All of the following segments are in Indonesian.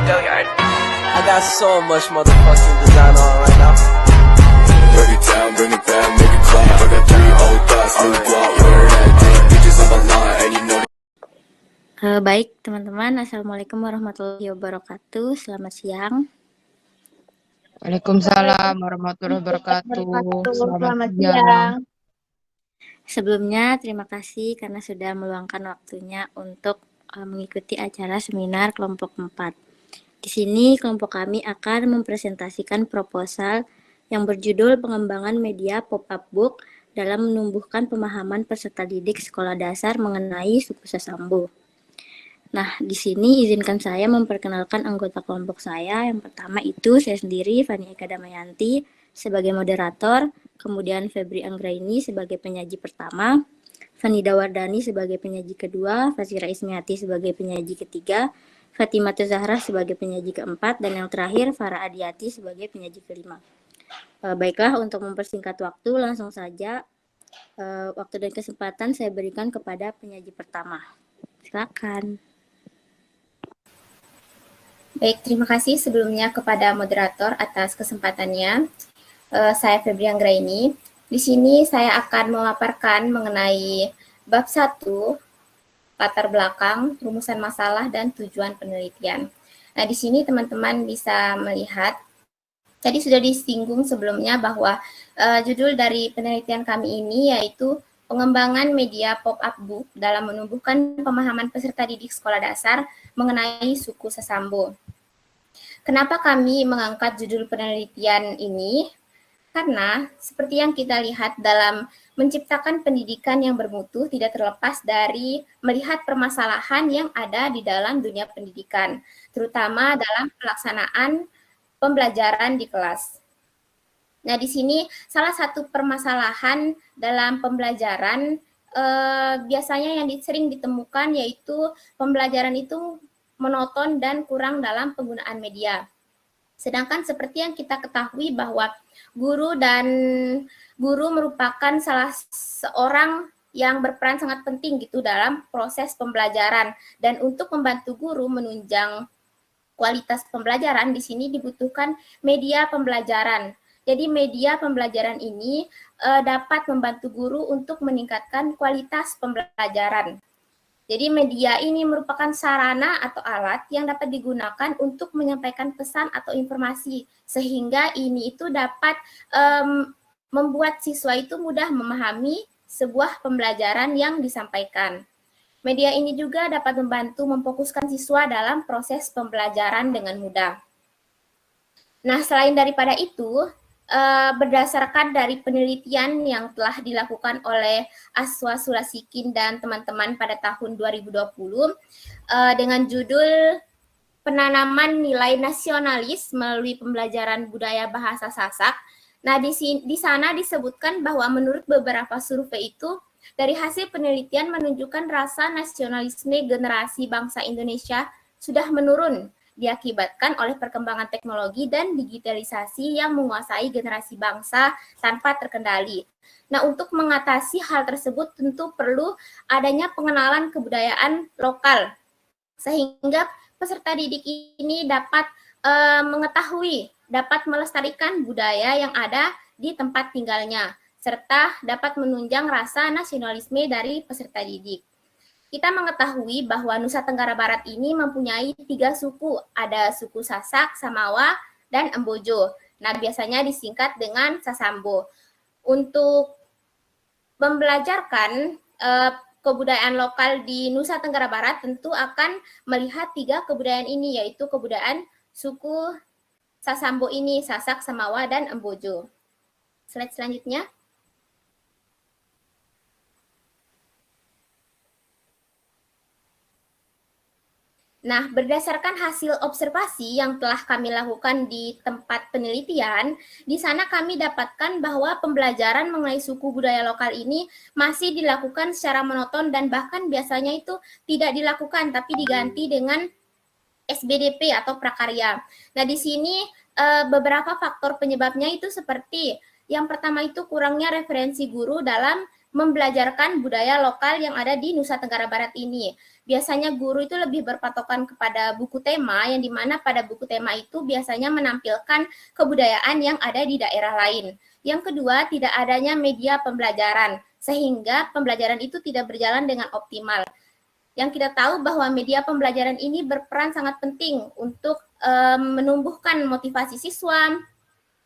I got so much motherfucking design on right now. Break it down, bring it back, make it clap. I got 3 old thoughts, new block, where that take bitches on my line, and you know. Baik teman-teman, Assalamualaikum warahmatullahi wabarakatuh. Selamat siang. Waalaikumsalam warahmatullahi wabarakatuh. Selamat siang. Sebelumnya terima kasih karena sudah meluangkan waktunya untuk mengikuti acara seminar kelompok 4. Di sini kelompok kami akan mempresentasikan proposal yang berjudul Pengembangan Media Pop-up Book dalam menumbuhkan pemahaman peserta didik sekolah dasar mengenai suku Sasambo. Nah, di sini izinkan saya memperkenalkan anggota kelompok saya. Yang pertama itu saya sendiri, Fani Eka Damayanti, sebagai moderator, kemudian Febri Anggraini sebagai penyaji pertama, Fanida Wardani sebagai penyaji kedua, Fazira Ismiati sebagai penyaji ketiga, Fatimah Zahra sebagai penyaji keempat, dan yang terakhir Farah Adiati sebagai penyaji kelima. Baiklah, untuk mempersingkat waktu, langsung saja waktu dan kesempatan saya berikan kepada penyaji pertama. Silakan. Baik, terima kasih sebelumnya kepada moderator atas kesempatannya. Saya Febri Anggraini. Di sini saya akan memaparkan mengenai bab 1, latar belakang, rumusan masalah, dan tujuan penelitian. Nah, di sini teman-teman bisa melihat, tadi sudah disinggung sebelumnya bahwa judul dari penelitian kami ini yaitu Pengembangan Media Pop-up Book dalam menumbuhkan pemahaman peserta didik sekolah dasar mengenai suku Sasambo. Kenapa kami mengangkat judul penelitian ini? Karena seperti yang kita lihat dalam menciptakan pendidikan yang bermutu tidak terlepas dari melihat permasalahan yang ada di dalam dunia pendidikan, terutama dalam pelaksanaan pembelajaran di kelas. Nah, di sini salah satu permasalahan dalam pembelajaran biasanya yang sering ditemukan yaitu pembelajaran itu monoton dan kurang dalam penggunaan media. Sedangkan seperti yang kita ketahui bahwa guru merupakan salah seorang yang berperan sangat penting gitu dalam proses pembelajaran, dan untuk membantu guru menunjang kualitas pembelajaran di sini dibutuhkan media pembelajaran. Jadi media pembelajaran ini dapat membantu guru untuk meningkatkan kualitas pembelajaran. Jadi media ini merupakan sarana atau alat yang dapat digunakan untuk menyampaikan pesan atau informasi, sehingga ini itu dapat membuat siswa itu mudah memahami sebuah pembelajaran yang disampaikan. Media ini juga dapat membantu memfokuskan siswa dalam proses pembelajaran dengan mudah. Nah, selain daripada itu, berdasarkan dari penelitian yang telah dilakukan oleh Aswa Sulasikin dan teman-teman pada tahun 2020 dengan judul Penanaman Nilai Nasionalis Melalui Pembelajaran Budaya Bahasa Sasak. Nah, di sana disebutkan bahwa menurut beberapa survei itu, dari hasil penelitian menunjukkan rasa nasionalisme generasi bangsa Indonesia sudah menurun, diakibatkan oleh perkembangan teknologi dan digitalisasi yang menguasai generasi bangsa tanpa terkendali. Nah, untuk mengatasi hal tersebut tentu perlu adanya pengenalan kebudayaan lokal, sehingga peserta didik ini dapat mengetahui, dapat melestarikan budaya yang ada di tempat tinggalnya, serta dapat menunjang rasa nasionalisme dari peserta didik. Kita mengetahui bahwa Nusa Tenggara Barat ini mempunyai 3 suku, ada suku Sasak, Samawa, dan Embojo. Nah, biasanya disingkat dengan Sasambo. Untuk membelajarkan kebudayaan lokal di Nusa Tenggara Barat tentu akan melihat 3 kebudayaan ini, yaitu kebudayaan suku Sasambo ini, Sasak, Samawa, dan Embojo. Slide selanjutnya. Nah, berdasarkan hasil observasi yang telah kami lakukan di tempat penelitian, di sana kami dapatkan bahwa pembelajaran mengenai suku budaya lokal ini masih dilakukan secara monoton dan bahkan biasanya itu tidak dilakukan, tapi diganti dengan SBDP atau prakarya. Nah, di sini beberapa faktor penyebabnya itu seperti yang pertama itu kurangnya referensi guru dalam membelajarkan budaya lokal yang ada di Nusa Tenggara Barat ini. Biasanya guru itu lebih berpatokan kepada buku tema, yang dimana pada buku tema itu biasanya menampilkan kebudayaan yang ada di daerah lain. Yang kedua, tidak adanya media pembelajaran, sehingga pembelajaran itu tidak berjalan dengan optimal. Yang kita tahu bahwa media pembelajaran ini berperan sangat penting untuk menumbuhkan motivasi siswa,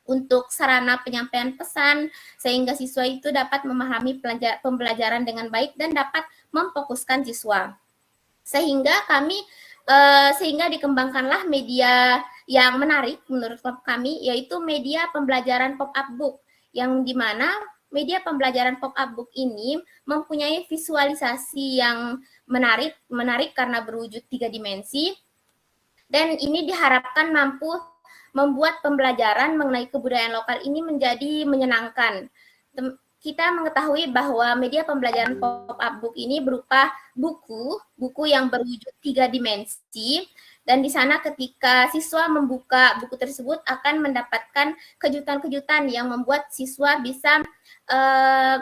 untuk sarana penyampaian pesan, sehingga siswa itu dapat memahami pembelajaran dengan baik dan dapat memfokuskan siswa. Sehingga dikembangkanlah media yang menarik menurut kami, yaitu media pembelajaran pop-up book, yang dimana media pembelajaran pop-up book ini mempunyai visualisasi yang menarik karena berwujud 3 dimensi, dan ini diharapkan mampu membuat pembelajaran mengenai kebudayaan lokal ini menjadi menyenangkan. Kita mengetahui bahwa media pembelajaran pop-up book ini berupa buku yang berwujud 3 dimensi, dan di sana ketika siswa membuka buku tersebut akan mendapatkan kejutan-kejutan yang membuat siswa bisa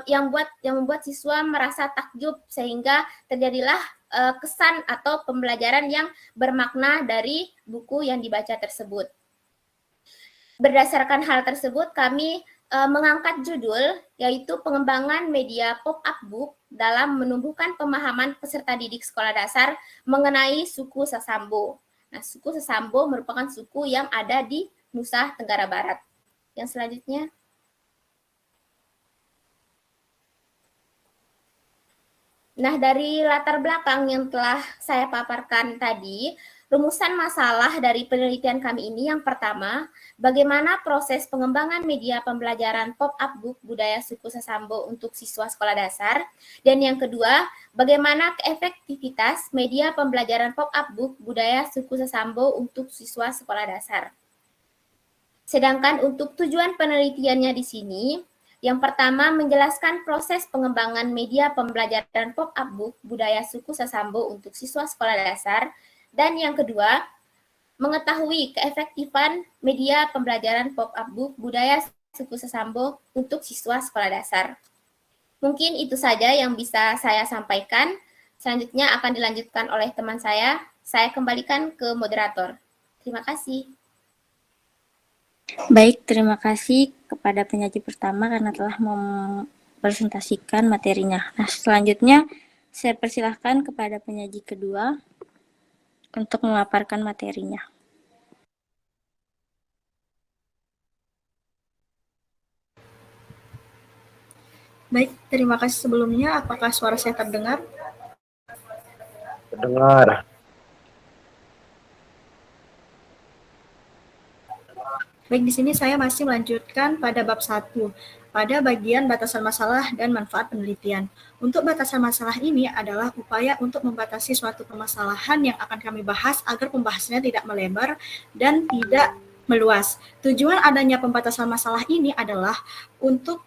yang membuat siswa merasa takjub, sehingga terjadilah kesan atau pembelajaran yang bermakna dari buku yang dibaca tersebut. Berdasarkan hal tersebut, kami mengangkat judul, yaitu pengembangan media pop-up book dalam menumbuhkan pemahaman peserta didik sekolah dasar mengenai suku Sasambo. Nah, suku Sasambo merupakan suku yang ada di Nusa Tenggara Barat. Yang selanjutnya. Nah, dari latar belakang yang telah saya paparkan tadi, rumusan masalah dari penelitian kami ini yang pertama, bagaimana proses pengembangan media pembelajaran pop-up book budaya suku Sasambo untuk siswa sekolah dasar, dan yang kedua, bagaimana efektivitas media pembelajaran pop-up book budaya suku Sasambo untuk siswa sekolah dasar. Sedangkan untuk tujuan penelitiannya di sini, yang pertama, menjelaskan proses pengembangan media pembelajaran pop-up book budaya suku Sasambo untuk siswa sekolah dasar, dan yang kedua, mengetahui keefektifan media pembelajaran pop-up book budaya suku Sasambo untuk siswa sekolah dasar. Mungkin itu saja yang bisa saya sampaikan. Selanjutnya akan dilanjutkan oleh teman saya. Saya kembalikan ke moderator. Terima kasih. Baik, terima kasih kepada penyaji pertama karena telah mempresentasikan materinya. Nah, selanjutnya saya persilahkan kepada penyaji kedua untuk memaparkan materinya. Baik, terima kasih sebelumnya. Apakah suara saya terdengar? Terdengar. Baik, di sini saya masih melanjutkan pada bab 1, pada bagian batasan masalah dan manfaat penelitian. Untuk batasan masalah ini adalah upaya untuk membatasi suatu permasalahan yang akan kami bahas agar pembahasannya tidak melebar dan tidak meluas. Tujuan adanya pembatasan masalah ini adalah untuk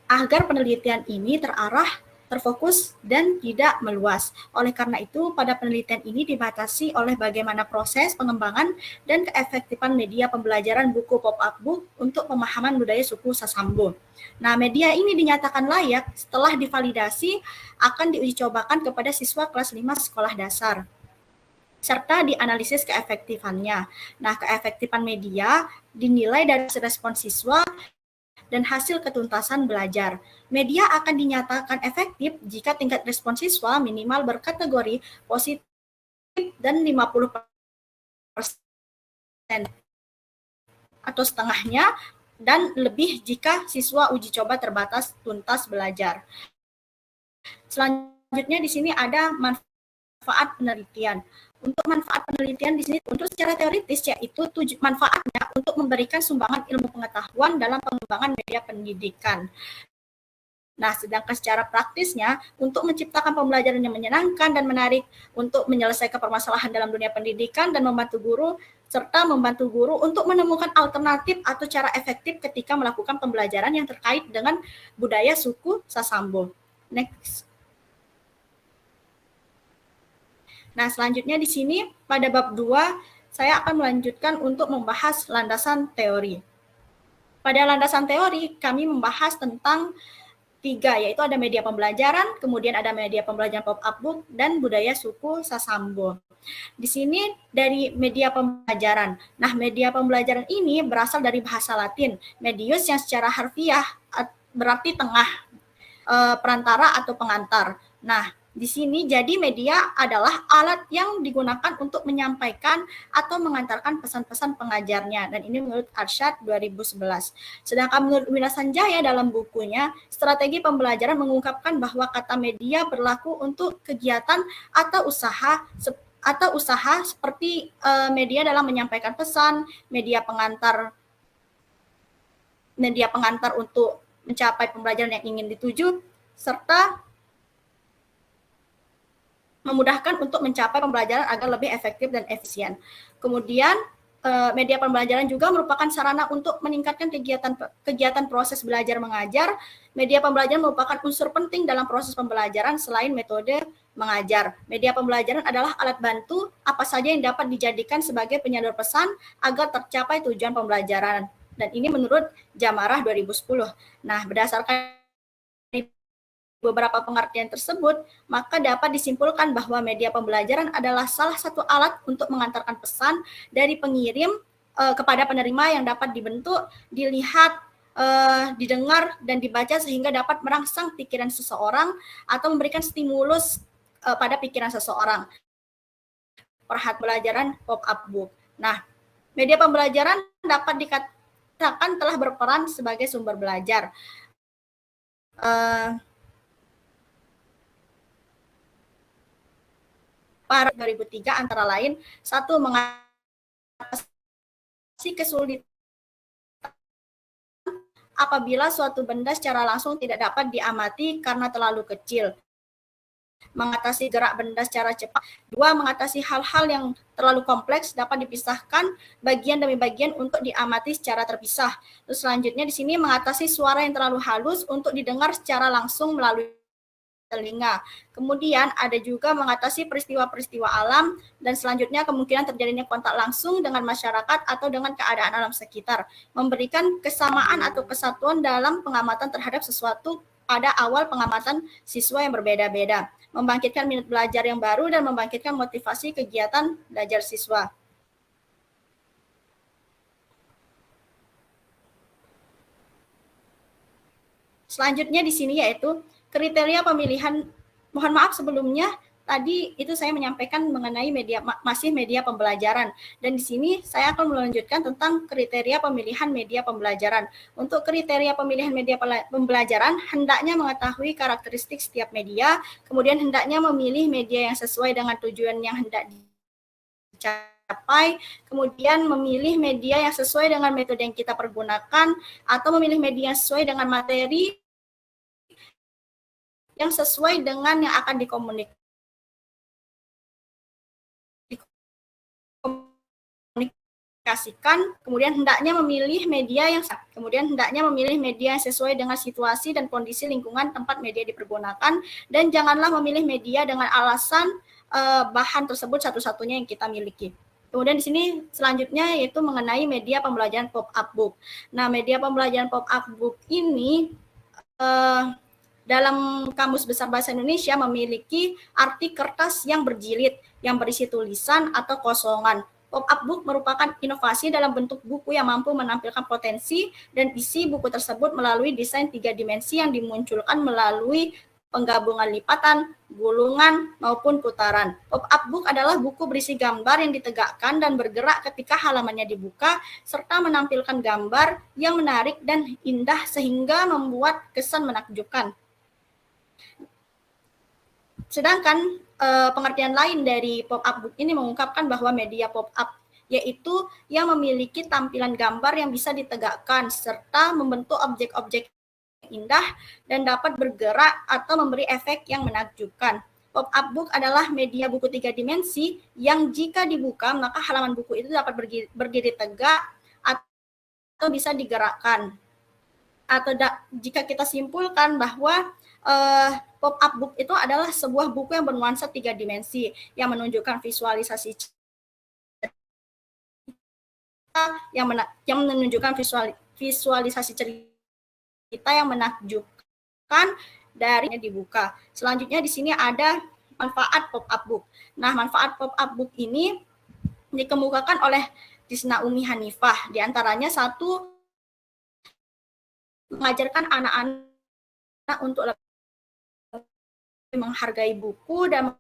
agar penelitian ini terarah, terfokus, dan tidak meluas. Oleh karena itu, pada penelitian ini dibatasi oleh bagaimana proses pengembangan dan keefektifan media pembelajaran buku pop-up book untuk pemahaman budaya suku Sasambo. Nah, media ini dinyatakan layak setelah divalidasi akan diuji cobakan kepada siswa kelas 5 sekolah dasar, serta dianalisis keefektifannya. Nah, keefektifan media dinilai dari respons siswa dan hasil ketuntasan belajar. Media akan dinyatakan efektif jika tingkat respons siswa minimal berkategori positif dan 50% atau setengahnya, dan lebih jika siswa uji coba terbatas tuntas belajar. Selanjutnya di sini ada manfaat penelitian. Untuk manfaat penelitian di sini untuk secara teoritis, yaitu manfaatnya untuk memberikan sumbangan ilmu pengetahuan dalam pengembangan media pendidikan. Nah, sedangkan secara praktisnya untuk menciptakan pembelajaran yang menyenangkan dan menarik, untuk menyelesaikan permasalahan dalam dunia pendidikan dan membantu guru, serta membantu guru untuk menemukan alternatif atau cara efektif ketika melakukan pembelajaran yang terkait dengan budaya suku Sasambo. Next. Nah, selanjutnya di sini pada bab 2 saya akan melanjutkan untuk membahas landasan teori. Pada landasan teori kami membahas tentang tiga, yaitu ada media pembelajaran, kemudian ada media pembelajaran pop-up book, dan budaya suku Sasambo. Di sini dari media pembelajaran. Nah, media pembelajaran ini berasal dari bahasa Latin, medius yang secara harfiah berarti tengah, perantara atau pengantar. Nah, di sini jadi media adalah alat yang digunakan untuk menyampaikan atau mengantarkan pesan-pesan pengajarnya, dan ini menurut Arsyad 2011. Sedangkan menurut Wina Sanjaya dalam bukunya Strategi Pembelajaran mengungkapkan bahwa kata media berlaku untuk kegiatan atau usaha seperti media dalam menyampaikan pesan, media pengantar untuk mencapai pembelajaran yang ingin dituju, serta memudahkan untuk mencapai pembelajaran agar lebih efektif dan efisien. Kemudian media pembelajaran juga merupakan sarana untuk meningkatkan kegiatan proses belajar mengajar. Media pembelajaran merupakan unsur penting dalam proses pembelajaran selain metode mengajar. Media pembelajaran adalah alat bantu apa saja yang dapat dijadikan sebagai penyalur pesan agar tercapai tujuan pembelajaran. Dan ini menurut Jamarah 2010. Nah, berdasarkan beberapa pengertian tersebut, maka dapat disimpulkan bahwa media pembelajaran adalah salah satu alat untuk mengantarkan pesan dari pengirim kepada penerima yang dapat dibentuk, dilihat, didengar, dan dibaca sehingga dapat merangsang pikiran seseorang atau memberikan stimulus pada pikiran seseorang. Perhat pembelajaran pop-up book. Nah, media pembelajaran dapat dikatakan telah berperan sebagai sumber belajar. Pada 2003 antara lain, satu, mengatasi kesulitan apabila suatu benda secara langsung tidak dapat diamati karena terlalu kecil. Mengatasi gerak benda secara cepat. Dua, mengatasi hal-hal yang terlalu kompleks dapat dipisahkan bagian demi bagian untuk diamati secara terpisah. Terus selanjutnya di sini mengatasi suara yang terlalu halus untuk didengar secara langsung melalui telinga. Kemudian ada juga mengatasi peristiwa-peristiwa alam, dan selanjutnya kemungkinan terjadinya kontak langsung dengan masyarakat atau dengan keadaan alam sekitar. Memberikan kesamaan atau kesatuan dalam pengamatan terhadap sesuatu pada awal pengamatan siswa yang berbeda-beda. Membangkitkan minat belajar yang baru dan membangkitkan motivasi kegiatan belajar siswa. Selanjutnya di sini yaitu kriteria pemilihan. Mohon maaf sebelumnya, tadi itu saya menyampaikan mengenai masih media pembelajaran, dan di sini saya akan melanjutkan tentang kriteria pemilihan media pembelajaran. Untuk kriteria pemilihan media pembelajaran, hendaknya mengetahui karakteristik setiap media, kemudian hendaknya memilih media yang sesuai dengan tujuan yang hendak dicapai, kemudian memilih media yang sesuai dengan metode yang kita pergunakan, atau memilih media yang sesuai dengan materi yang sesuai dengan yang akan dikomunikasikan. Kemudian hendaknya memilih media yang sesuai dengan situasi dan kondisi lingkungan tempat media dipergunakan, dan janganlah memilih media dengan alasan bahan tersebut satu-satunya yang kita miliki. Kemudian di sini selanjutnya yaitu mengenai media pembelajaran pop-up book. Nah, media pembelajaran pop-up book ini dalam Kamus Besar Bahasa Indonesia memiliki arti kertas yang berjilid, yang berisi tulisan atau kosongan. Pop-up book merupakan inovasi dalam bentuk buku yang mampu menampilkan potensi dan isi buku tersebut melalui desain 3 dimensi yang dimunculkan melalui penggabungan lipatan, gulungan, maupun putaran. Pop-up book adalah buku berisi gambar yang ditegakkan dan bergerak ketika halamannya dibuka, serta menampilkan gambar yang menarik dan indah sehingga membuat kesan menakjubkan. Sedangkan pengertian lain dari pop-up book ini mengungkapkan bahwa media pop-up yaitu yang memiliki tampilan gambar yang bisa ditegakkan serta membentuk objek-objek indah dan dapat bergerak atau memberi efek yang menakjubkan. Pop-up book adalah media buku 3 dimensi yang jika dibuka maka halaman buku itu dapat berdiri tegak atau bisa digerakkan. Atau jika kita simpulkan bahwa pop-up book itu adalah sebuah buku yang bernuansa 3 dimensi yang menunjukkan visualisasi cerita, yang menunjukkan visualisasi cerita yang menakjubkan digunakan dari dibuka. Selanjutnya di sini ada manfaat pop-up book. Nah, manfaat pop-up book ini dikemukakan oleh Tisna Umi Hanifah. Di antaranya satu, mengajarkan anak-anak untuk lebih menghargai buku dan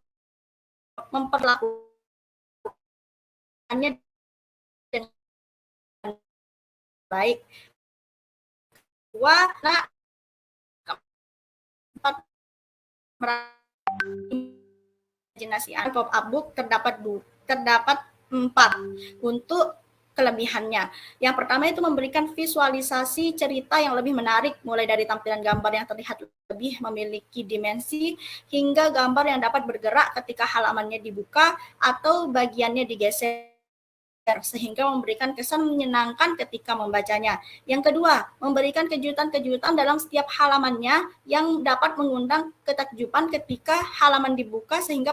memperlakukannya dengan baik. Dua, imajinasi pop-up book terdapat 4 untuk kelebihannya. Yang pertama itu memberikan visualisasi cerita yang lebih menarik, mulai dari tampilan gambar yang terlihat lebih memiliki dimensi, hingga gambar yang dapat bergerak ketika halamannya dibuka atau bagiannya digeser, sehingga memberikan kesan menyenangkan ketika membacanya. Yang kedua, memberikan kejutan-kejutan dalam setiap halamannya yang dapat mengundang ketakjuban ketika halaman dibuka, sehingga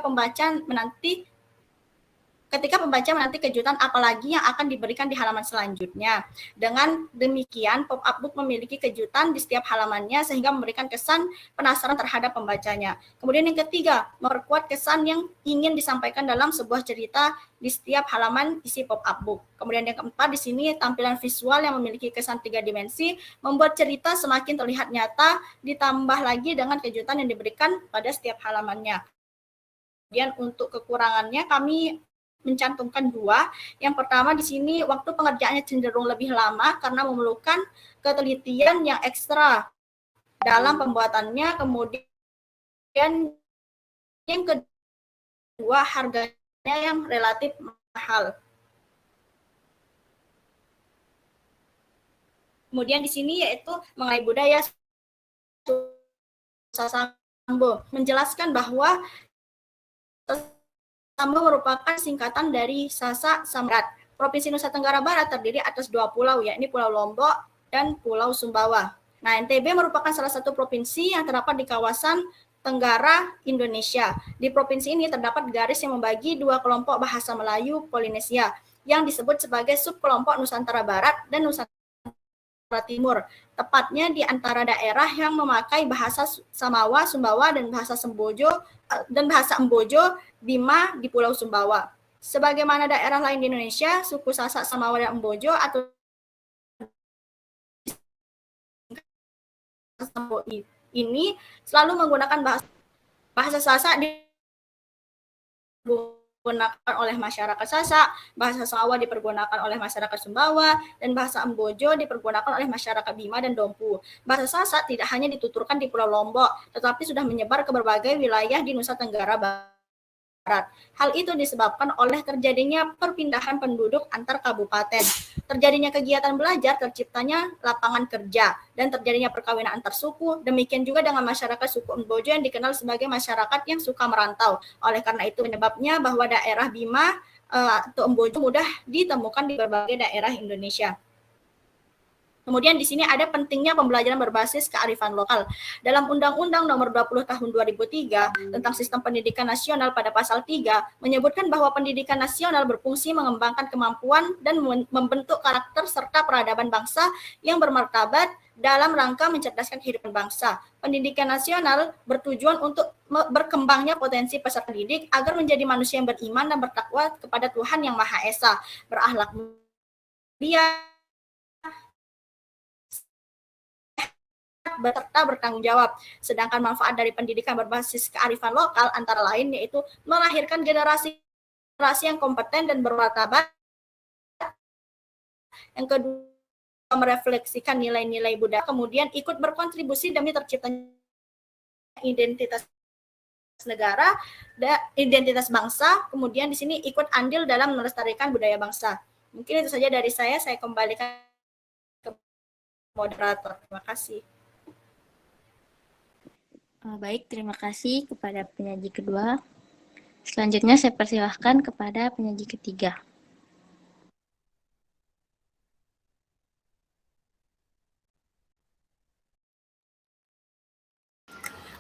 ketika pembaca menanti kejutan apalagi yang akan diberikan di halaman selanjutnya. Dengan demikian, pop-up book memiliki kejutan di setiap halamannya sehingga memberikan kesan penasaran terhadap pembacanya. Kemudian yang ketiga, memperkuat kesan yang ingin disampaikan dalam sebuah cerita di setiap halaman isi pop-up book. Kemudian yang keempat, di sini tampilan visual yang memiliki kesan 3 dimensi membuat cerita semakin terlihat nyata, ditambah lagi dengan kejutan yang diberikan pada setiap halamannya. Kemudian untuk kekurangannya kami mencantumkan 2. Yang pertama di sini waktu pengerjaannya cenderung lebih lama karena memerlukan ketelitian yang ekstra dalam pembuatannya. Kemudian yang kedua, harganya yang relatif mahal. Kemudian di sini yaitu mengenai budaya Sambo, menjelaskan bahwa Sambo merupakan singkatan dari Sasak Samrat. Provinsi Nusa Tenggara Barat terdiri atas 2 pulau, yakni Pulau Lombok dan Pulau Sumbawa. Nah, NTB merupakan salah satu provinsi yang terdapat di kawasan Tenggara Indonesia. Di provinsi ini terdapat garis yang membagi 2 kelompok bahasa Melayu Polinesia yang disebut sebagai subkelompok Nusantara Barat dan Nusantara Timur. Tepatnya di antara daerah yang memakai bahasa Samawa, Sumbawa dan bahasa Embojo, Bima di Pulau Sumbawa. Sebagaimana daerah lain di Indonesia, suku Sasak, Samawa dan Embojo atau ini selalu menggunakan bahasa Sasak dipergunakan oleh masyarakat Sasak, bahasa Samawa dipergunakan oleh masyarakat Sumbawa, dan bahasa Embojo dipergunakan oleh masyarakat Bima dan Dompu. Bahasa Sasak tidak hanya dituturkan di Pulau Lombok, tetapi sudah menyebar ke berbagai wilayah di Nusa Tenggara Barat. Hal itu disebabkan oleh terjadinya perpindahan penduduk antar kabupaten, terjadinya kegiatan belajar, terciptanya lapangan kerja, dan terjadinya perkawinan antar suku. Demikian juga dengan masyarakat suku Embojo yang dikenal sebagai masyarakat yang suka merantau. Oleh karena itu penyebabnya bahwa daerah Bima atau Embojo mudah ditemukan di berbagai daerah Indonesia. Kemudian di sini ada pentingnya pembelajaran berbasis kearifan lokal. Dalam Undang-Undang Nomor 20 Tahun 2003 tentang Sistem Pendidikan Nasional pada Pasal 3 menyebutkan bahwa pendidikan nasional berfungsi mengembangkan kemampuan dan membentuk karakter serta peradaban bangsa yang bermartabat dalam rangka mencerdaskan kehidupan bangsa. Pendidikan nasional bertujuan untuk berkembangnya potensi peserta didik agar menjadi manusia yang beriman dan bertakwa kepada Tuhan Yang Maha Esa, berakhlak mulia, serta bertanggung jawab. Sedangkan manfaat dari pendidikan berbasis kearifan lokal antara lain yaitu melahirkan generasi yang kompeten dan bermartabat. Yang kedua, merefleksikan nilai-nilai budaya, kemudian ikut berkontribusi demi terciptanya identitas negara dan identitas bangsa. Kemudian di sini ikut andil dalam melestarikan budaya bangsa. Mungkin itu saja dari saya kembalikan ke moderator. Terima kasih. Baik, terima kasih kepada penyaji kedua. Selanjutnya saya persilahkan kepada penyaji ketiga.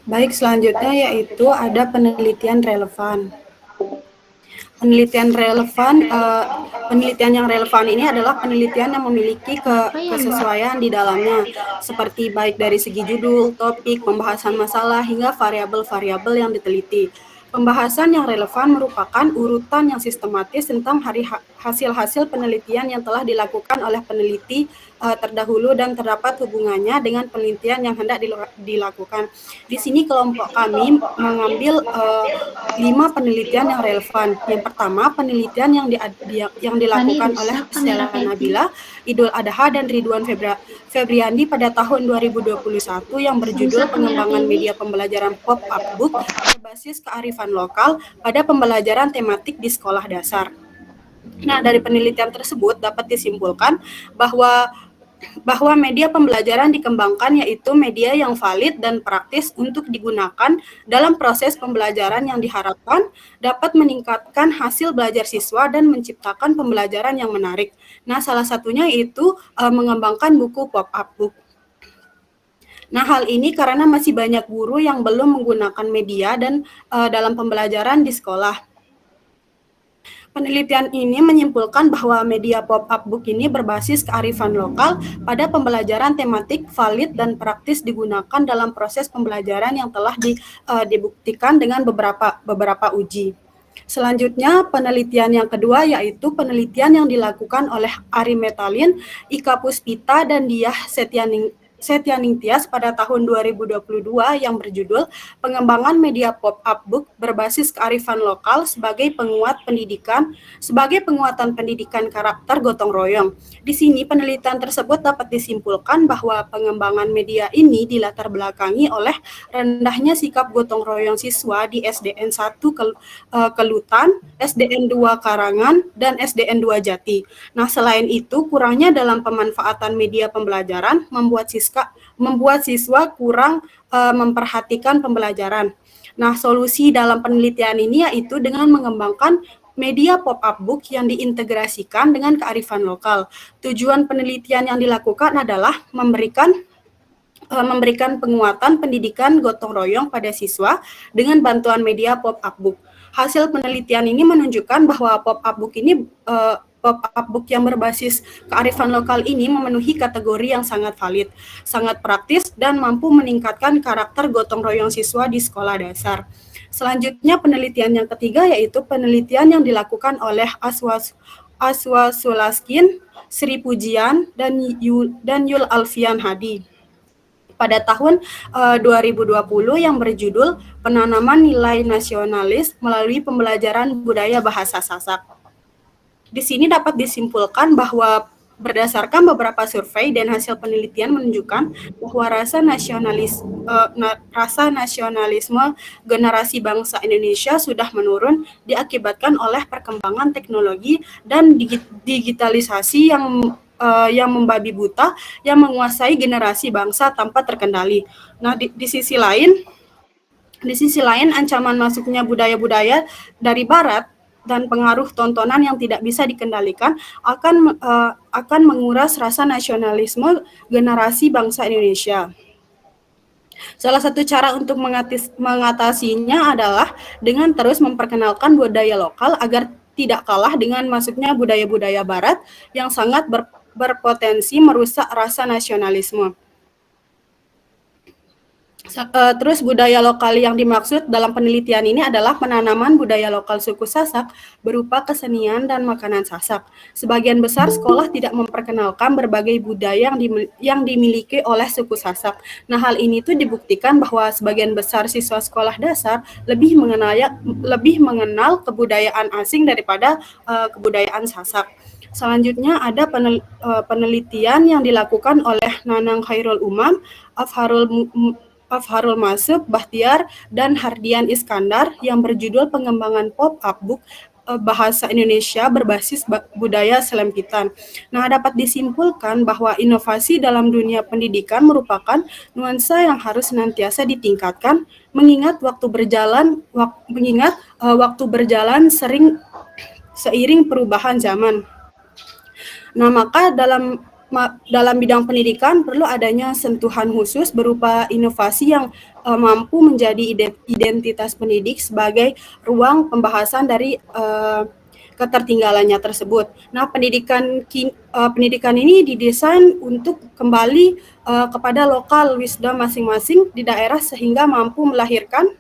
Baik, selanjutnya yaitu ada penelitian relevan. penelitian relevan, penelitian yang relevan ini adalah penelitian yang memiliki kesesuaian di dalamnya, seperti baik dari segi judul, topik, pembahasan masalah, hingga variabel-variabel yang diteliti. Pembahasan yang relevan merupakan urutan yang sistematis tentang hasil-hasil penelitian yang telah dilakukan oleh peneliti terdahulu dan terdapat hubungannya dengan penelitian yang hendak dilakukan. Di sini kelompok kami mengambil 5 penelitian yang relevan. Yang pertama, penelitian yang dilakukan oleh Stella Nabila, Idul Adha, dan Ridwan Febriandi pada tahun 2021 yang berjudul Pengembangan Media Pembelajaran Pop-up Book berbasis kearifan lokal pada pembelajaran tematik di sekolah dasar. Nah, dari penelitian tersebut dapat disimpulkan bahwa media pembelajaran dikembangkan yaitu media yang valid dan praktis untuk digunakan dalam proses pembelajaran yang diharapkan dapat meningkatkan hasil belajar siswa dan menciptakan pembelajaran yang menarik. Nah, salah satunya itu mengembangkan buku pop-up book. Nah, hal ini karena masih banyak guru yang belum menggunakan media dan dalam pembelajaran di sekolah. Penelitian ini menyimpulkan bahwa media pop-up book ini berbasis kearifan lokal pada pembelajaran tematik, valid, dan praktis digunakan dalam proses pembelajaran yang telah dibuktikan dengan beberapa uji. Selanjutnya, penelitian yang kedua yaitu penelitian yang dilakukan oleh Ari Metalin, Ika Puspita, dan Diah Setyaningtyas pada tahun 2022 yang berjudul Pengembangan Media Pop-up Book berbasis kearifan lokal sebagai penguatan pendidikan karakter gotong royong. Di sini penelitian tersebut dapat disimpulkan bahwa pengembangan media ini dilatar belakangi oleh rendahnya sikap gotong royong siswa di SDN 1 Kelutan, SDN 2 Karangan, dan SDN 2 Jati. Nah, selain itu, kurangnya dalam pemanfaatan media pembelajaran membuat siswa kurang memperhatikan pembelajaran. Nah, solusi dalam penelitian ini yaitu dengan mengembangkan media pop-up book yang diintegrasikan dengan kearifan lokal. Tujuan penelitian yang dilakukan adalah memberikan penguatan pendidikan gotong royong pada siswa dengan bantuan media pop-up book. Hasil penelitian ini menunjukkan bahwa pop-up book yang berbasis kearifan lokal ini memenuhi kategori yang sangat valid, sangat praktis, dan mampu meningkatkan karakter gotong royong siswa di sekolah dasar. Selanjutnya, penelitian yang ketiga yaitu penelitian yang dilakukan oleh Aswa Sulaskin, Sri Pujian, dan Yul Alfian Hadi pada tahun 2020 yang berjudul Penanaman Nilai Nasionalis melalui Pembelajaran Budaya Bahasa Sasak. Di sini dapat disimpulkan bahwa berdasarkan beberapa survei dan hasil penelitian menunjukkan bahwa rasa nasionalisme generasi bangsa Indonesia sudah menurun diakibatkan oleh perkembangan teknologi dan digitalisasi yang membabi buta yang menguasai generasi bangsa tanpa terkendali. Nah, di sisi lain ancaman masuknya budaya-budaya dari barat dan pengaruh tontonan yang tidak bisa dikendalikan akan menguras rasa nasionalisme generasi bangsa Indonesia. Salah satu cara untuk mengatasinya adalah dengan terus memperkenalkan budaya lokal agar tidak kalah dengan masuknya budaya-budaya barat yang sangat berpotensi merusak rasa nasionalisme. Terus budaya lokal yang dimaksud dalam penelitian ini adalah penanaman budaya lokal suku Sasak berupa kesenian dan makanan Sasak. Sebagian besar sekolah tidak memperkenalkan berbagai budaya yang dimiliki oleh suku Sasak. Nah, hal ini tuh dibuktikan bahwa sebagian besar siswa sekolah dasar lebih mengenal kebudayaan asing daripada kebudayaan Sasak. Selanjutnya ada penelitian yang dilakukan oleh Nanang Khairul Umam, Afharul Masuk, Bahtiar, dan Hardian Iskandar yang berjudul Pengembangan Pop-up Book Bahasa Indonesia berbasis budaya Selempitan. Nah, dapat disimpulkan bahwa inovasi dalam dunia pendidikan merupakan nuansa yang harus senantiasa ditingkatkan, mengingat waktu berjalan seiring perubahan zaman. Nah, maka dalam dalam bidang pendidikan perlu adanya sentuhan khusus berupa inovasi yang mampu menjadi identitas pendidik sebagai ruang pembahasan dari ketertinggalannya tersebut. Nah, pendidikan ini didesain untuk kembali kepada lokal wisdom masing-masing di daerah sehingga mampu melahirkan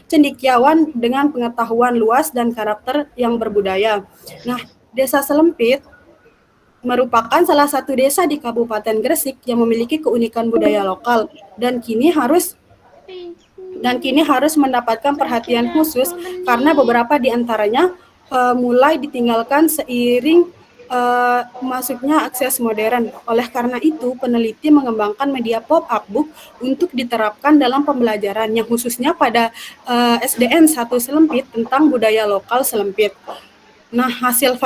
cendekiawan dengan pengetahuan luas dan karakter yang berbudaya. Nah, Desa Selempit merupakan salah satu desa di Kabupaten Gresik yang memiliki keunikan budaya lokal dan kini harus mendapatkan perhatian khusus karena beberapa di antaranya mulai ditinggalkan seiring masuknya akses modern. Oleh karena itu, peneliti mengembangkan media pop-up book untuk diterapkan dalam pembelajaran yang khususnya pada SDN 1 Selempit tentang budaya lokal Selempit. Nah, hasil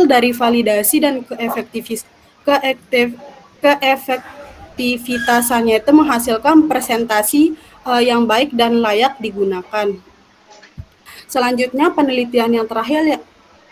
dari validasi dan keefektivitasannya itu menghasilkan presentasi yang baik dan layak digunakan. Selanjutnya, penelitian yang terakhir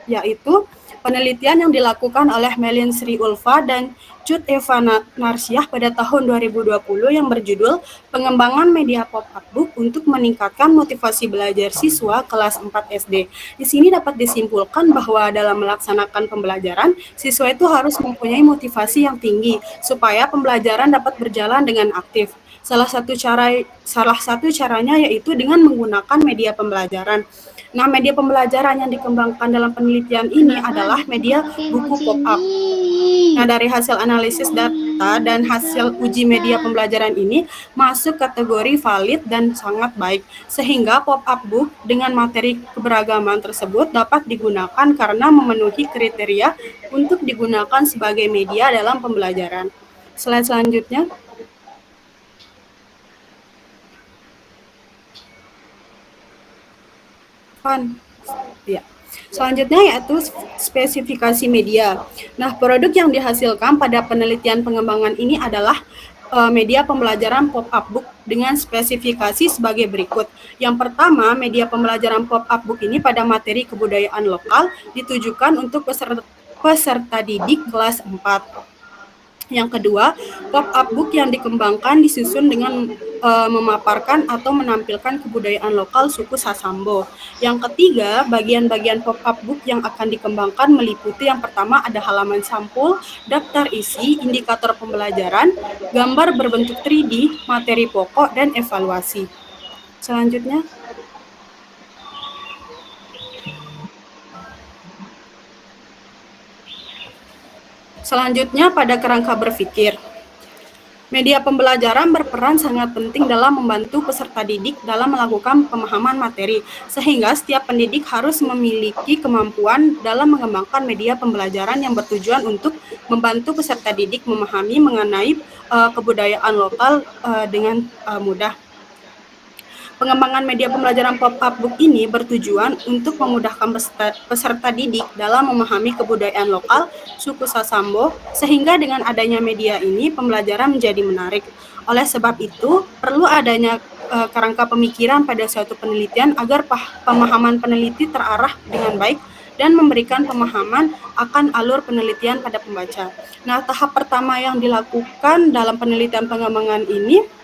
yaitu penelitian yang dilakukan oleh Melin Sri Ulfa dan Cut Eva Narsyah pada tahun 2020 yang berjudul Pengembangan Media Pop-up Book untuk meningkatkan motivasi belajar siswa kelas 4 SD. Di sini dapat disimpulkan bahwa dalam melaksanakan pembelajaran, siswa itu harus mempunyai motivasi yang tinggi supaya pembelajaran dapat berjalan dengan aktif. Salah satu caranya yaitu dengan menggunakan media pembelajaran. Nah, media pembelajaran yang dikembangkan dalam penelitian ini adalah media buku pop-up. Nah, dari hasil analisis data dan hasil uji media pembelajaran ini masuk kategori valid dan sangat baik, sehingga pop-up book dengan materi keberagaman tersebut dapat digunakan karena memenuhi kriteria untuk digunakan sebagai media dalam pembelajaran. Slide selanjutnya. Ya. Selanjutnya yaitu spesifikasi media. Nah, produk yang dihasilkan pada penelitian pengembangan ini adalah media pembelajaran pop-up book dengan spesifikasi sebagai berikut. Yang pertama, media pembelajaran pop-up book ini pada materi kebudayaan lokal ditujukan untuk peserta didik kelas 4. Yang kedua, pop-up book yang dikembangkan disusun dengan memaparkan atau menampilkan kebudayaan lokal suku Sasambo. Yang ketiga, bagian-bagian pop-up book yang akan dikembangkan meliputi yang pertama ada halaman sampul, daftar isi, indikator pembelajaran, gambar berbentuk 3D, materi pokok, dan evaluasi. Selanjutnya. Selanjutnya pada kerangka berpikir. Media pembelajaran berperan sangat penting dalam membantu peserta didik dalam melakukan pemahaman materi, sehingga setiap pendidik harus memiliki kemampuan dalam mengembangkan media pembelajaran yang bertujuan untuk membantu peserta didik memahami mengenai kebudayaan lokal dengan mudah. Pengembangan media pembelajaran pop-up book ini bertujuan untuk memudahkan peserta didik dalam memahami kebudayaan lokal suku Sasambo, sehingga dengan adanya media ini pembelajaran menjadi menarik. Oleh sebab itu, perlu adanya kerangka pemikiran pada suatu penelitian agar pemahaman peneliti terarah dengan baik dan memberikan pemahaman akan alur penelitian pada pembaca. Nah, tahap pertama yang dilakukan dalam penelitian pengembangan ini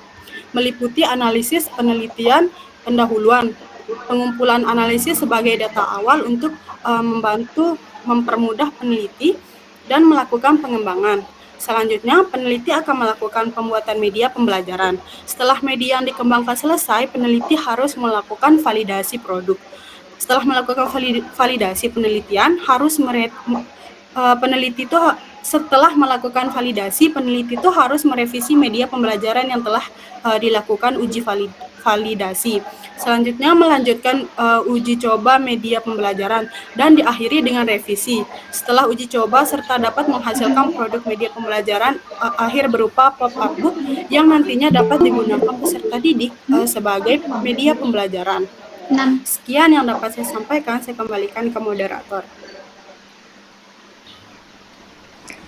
meliputi analisis penelitian pendahuluan, pengumpulan analisis sebagai data awal untuk membantu mempermudah peneliti dan melakukan pengembangan. Selanjutnya, peneliti akan melakukan pembuatan media pembelajaran. Setelah media yang dikembangkan selesai, peneliti harus melakukan validasi produk. Setelah melakukan validasi penelitian, setelah melakukan validasi, peneliti itu harus merevisi media pembelajaran yang telah dilakukan uji validasi. Selanjutnya melanjutkan uji coba media pembelajaran dan diakhiri dengan revisi. Setelah uji coba serta dapat menghasilkan produk media pembelajaran akhir berupa pop-up book yang nantinya dapat digunakan peserta didik sebagai media pembelajaran. Sekian yang dapat saya sampaikan, saya kembalikan ke moderator.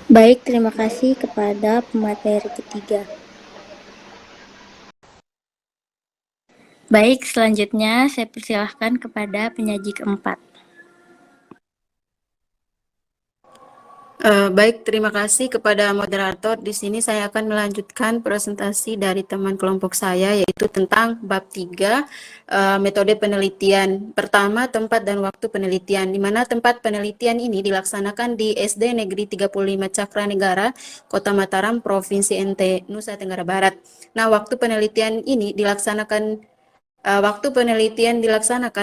Baik, terima kasih kepada pemateri ketiga. Baik, selanjutnya saya persilahkan kepada penyaji keempat. Baik, terima kasih kepada moderator. Di sini saya akan melanjutkan presentasi dari teman kelompok saya, yaitu tentang bab 3, metode penelitian. Pertama, tempat dan waktu penelitian, di mana tempat penelitian ini dilaksanakan di SD Negeri 35 Cakranegara, Kota Mataram, Provinsi NT, Nusa Tenggara Barat. Nah, waktu penelitian ini dilaksanakan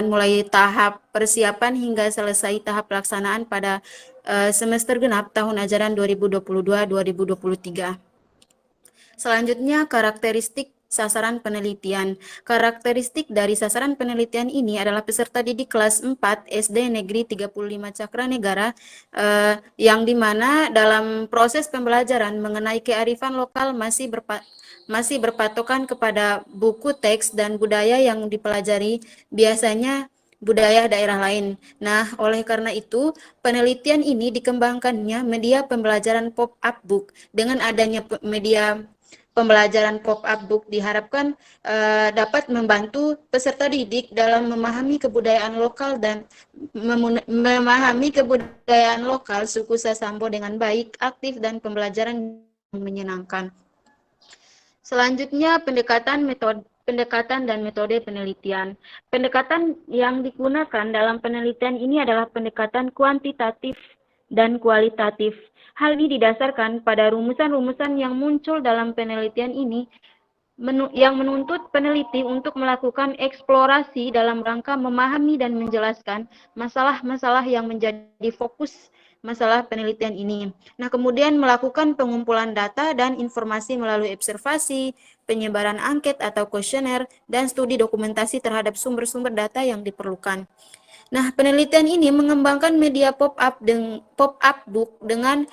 mulai tahap persiapan hingga selesai tahap pelaksanaan pada semester genap tahun ajaran 2022-2023. Selanjutnya, karakteristik sasaran penelitian. Karakteristik dari sasaran penelitian ini adalah peserta didik kelas 4 SD Negeri 35 Cakranegara, yang dimana dalam proses pembelajaran mengenai kearifan lokal masih berpatokan kepada buku teks dan budaya yang dipelajari, biasanya budaya daerah lain. Nah, oleh karena itu, penelitian ini dikembangkannya media pembelajaran pop-up book. Dengan adanya media pembelajaran pop-up book diharapkan dapat membantu peserta didik dalam memahami kebudayaan lokal dan memahami kebudayaan lokal suku Sasambo dengan baik, aktif, dan pembelajaran menyenangkan. Selanjutnya, pendekatan dan metode penelitian. Pendekatan yang digunakan dalam penelitian ini adalah pendekatan kuantitatif dan kualitatif. Hal ini didasarkan pada rumusan-rumusan yang muncul dalam penelitian ini, yang menuntut peneliti untuk melakukan eksplorasi dalam rangka memahami dan menjelaskan masalah-masalah yang menjadi fokus masalah penelitian ini. Nah, kemudian melakukan pengumpulan data dan informasi melalui observasi, penyebaran angket atau kuesioner, dan studi dokumentasi terhadap sumber-sumber data yang diperlukan. Nah, penelitian ini mengembangkan media pop-up book dengan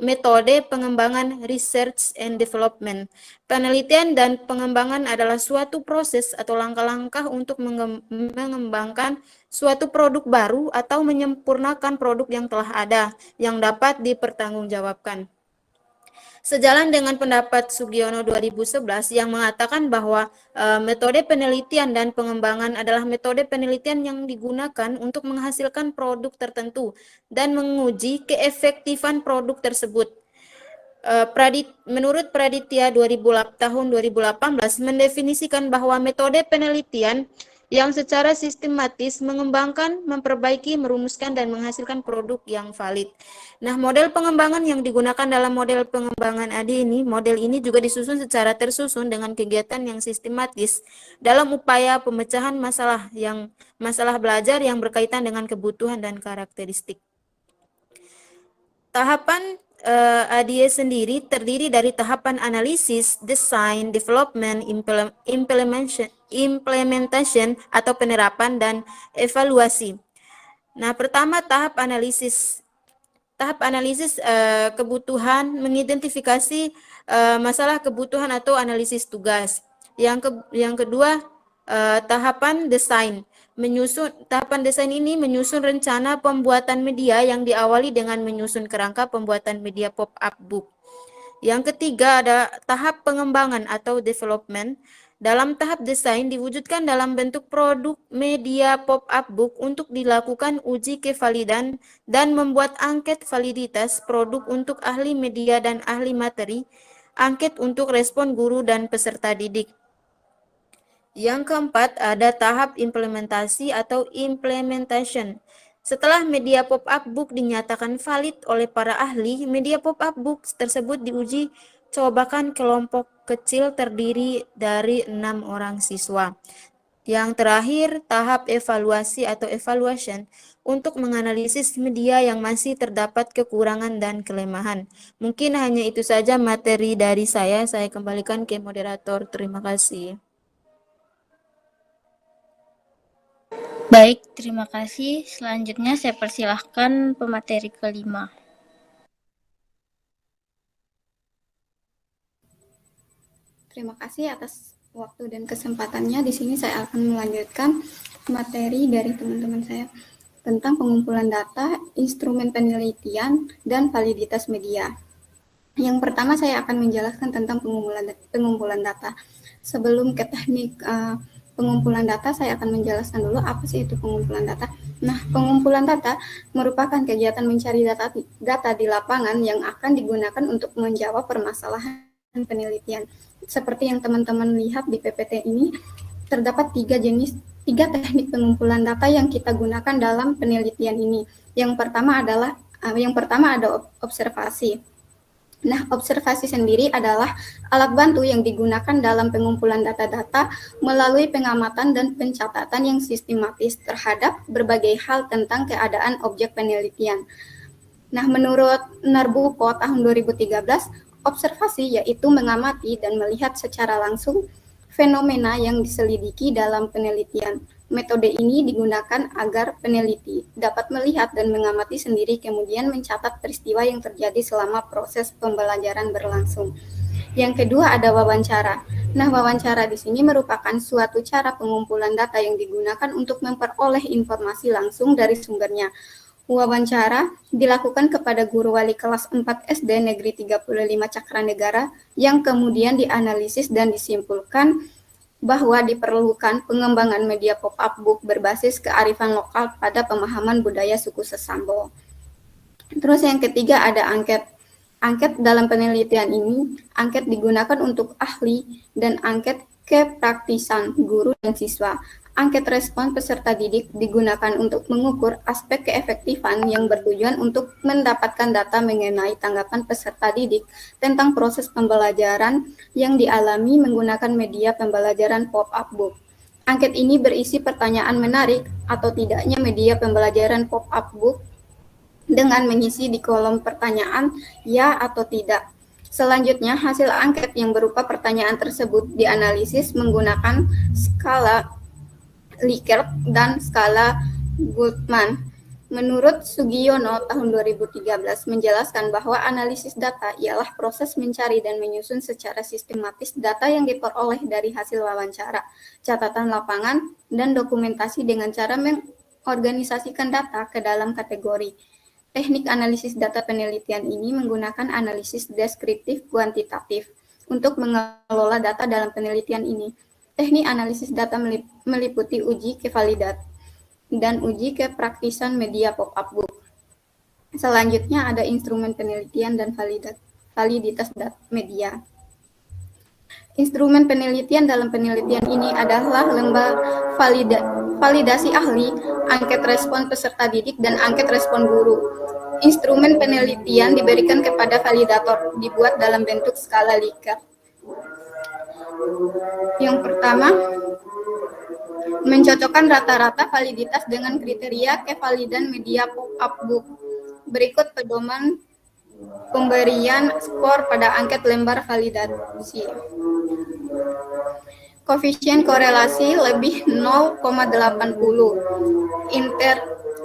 metode pengembangan research and development. Penelitian dan pengembangan adalah suatu proses atau langkah-langkah untuk mengembangkan suatu produk baru atau menyempurnakan produk yang telah ada yang dapat dipertanggungjawabkan. Sejalan dengan pendapat Sugiono 2011 yang mengatakan bahwa metode penelitian dan pengembangan adalah metode penelitian yang digunakan untuk menghasilkan produk tertentu dan menguji keefektifan produk tersebut. Menurut Praditya tahun 2018 mendefinisikan bahwa metode penelitian yang secara sistematis mengembangkan, memperbaiki, merumuskan, dan menghasilkan produk yang valid. Nah, model pengembangan yang digunakan dalam model pengembangan model ini juga disusun secara tersusun dengan kegiatan yang sistematis dalam upaya pemecahan masalah belajar yang berkaitan dengan kebutuhan dan karakteristik. Tahapan ADIE sendiri terdiri dari tahapan analisis, design, development, implementation atau penerapan, dan evaluasi. Nah, pertama tahap analisis. Tahap analisis kebutuhan, mengidentifikasi masalah kebutuhan atau analisis tugas. Yang kedua, tahapan desain. Tahapan desain ini menyusun rencana pembuatan media yang diawali dengan menyusun kerangka pembuatan media pop-up book. Yang ketiga ada tahap pengembangan atau development. Dalam tahap desain diwujudkan dalam bentuk produk media pop-up book untuk dilakukan uji kevalidan dan membuat angket validitas produk untuk ahli media dan ahli materi, angket untuk respon guru dan peserta didik. Yang keempat, ada tahap implementasi atau implementation. Setelah media pop-up book dinyatakan valid oleh para ahli, media pop-up book tersebut diuji cobakan kelompok kecil terdiri dari 6 orang siswa. Yang terakhir, tahap evaluasi atau evaluation untuk menganalisis media yang masih terdapat kekurangan dan kelemahan. Mungkin hanya itu saja materi dari saya kembalikan ke moderator. Terima kasih. Baik, terima kasih. Selanjutnya saya persilahkan pemateri kelima. Terima kasih atas waktu dan kesempatannya. Di sini saya akan melanjutkan materi dari teman-teman saya tentang pengumpulan data, instrumen penelitian, dan validitas media. Yang pertama saya akan menjelaskan tentang pengumpulan data. Sebelum ke teknik pengumpulan data, saya akan menjelaskan dulu apa sih itu pengumpulan data. Nah, pengumpulan data merupakan kegiatan mencari data di lapangan yang akan digunakan untuk menjawab permasalahan penelitian. Seperti yang teman-teman lihat di PPT ini, terdapat tiga teknik pengumpulan data yang kita gunakan dalam penelitian ini. Yang pertama ada observasi. Nah, observasi sendiri adalah alat bantu yang digunakan dalam pengumpulan data-data melalui pengamatan dan pencatatan yang sistematis terhadap berbagai hal tentang keadaan objek penelitian. Nah, menurut Narbuko tahun 2013, observasi yaitu mengamati dan melihat secara langsung fenomena yang diselidiki dalam penelitian. Metode ini digunakan agar peneliti dapat melihat dan mengamati sendiri, kemudian mencatat peristiwa yang terjadi selama proses pembelajaran berlangsung. Yang kedua ada wawancara. Nah, wawancara di sini merupakan suatu cara pengumpulan data yang digunakan untuk memperoleh informasi langsung dari sumbernya. Wawancara dilakukan kepada guru wali kelas 4 SD Negeri 35 Cakranegara yang kemudian dianalisis dan disimpulkan bahwa diperlukan pengembangan media pop-up book berbasis kearifan lokal pada pemahaman budaya suku Sesambo. Terus yang ketiga ada angket. Angket dalam penelitian ini, angket digunakan untuk ahli dan angket kepraktisan guru dan siswa. Angket respon peserta didik digunakan untuk mengukur aspek keefektifan yang bertujuan untuk mendapatkan data mengenai tanggapan peserta didik tentang proses pembelajaran yang dialami menggunakan media pembelajaran pop-up book. Angket ini berisi pertanyaan menarik atau tidaknya media pembelajaran pop-up book dengan mengisi di kolom pertanyaan ya atau tidak. Selanjutnya, hasil angket yang berupa pertanyaan tersebut dianalisis menggunakan skala Likert dan skala Goldman. Menurut Sugiono tahun 2013 menjelaskan bahwa analisis data ialah proses mencari dan menyusun secara sistematis data yang diperoleh dari hasil wawancara, catatan lapangan, dan dokumentasi dengan cara mengorganisasikan data ke dalam kategori. Teknik analisis data penelitian ini menggunakan analisis deskriptif kuantitatif untuk mengelola data dalam penelitian ini. Teknik analisis data meliputi uji kevalidat dan uji kepraktisan media pop-up book. Selanjutnya ada instrumen penelitian dan validitas media. Instrumen penelitian dalam penelitian ini adalah lembar validasi ahli, angket respon peserta didik, dan angket respon guru. Instrumen penelitian diberikan kepada validator, dibuat dalam bentuk skala Likert. Yang pertama, mencocokkan rata-rata validitas dengan kriteria kevalidan media pop-up book. Berikut pedoman pemberian skor pada angket lembar validasi. Koefisien korelasi lebih 0,80.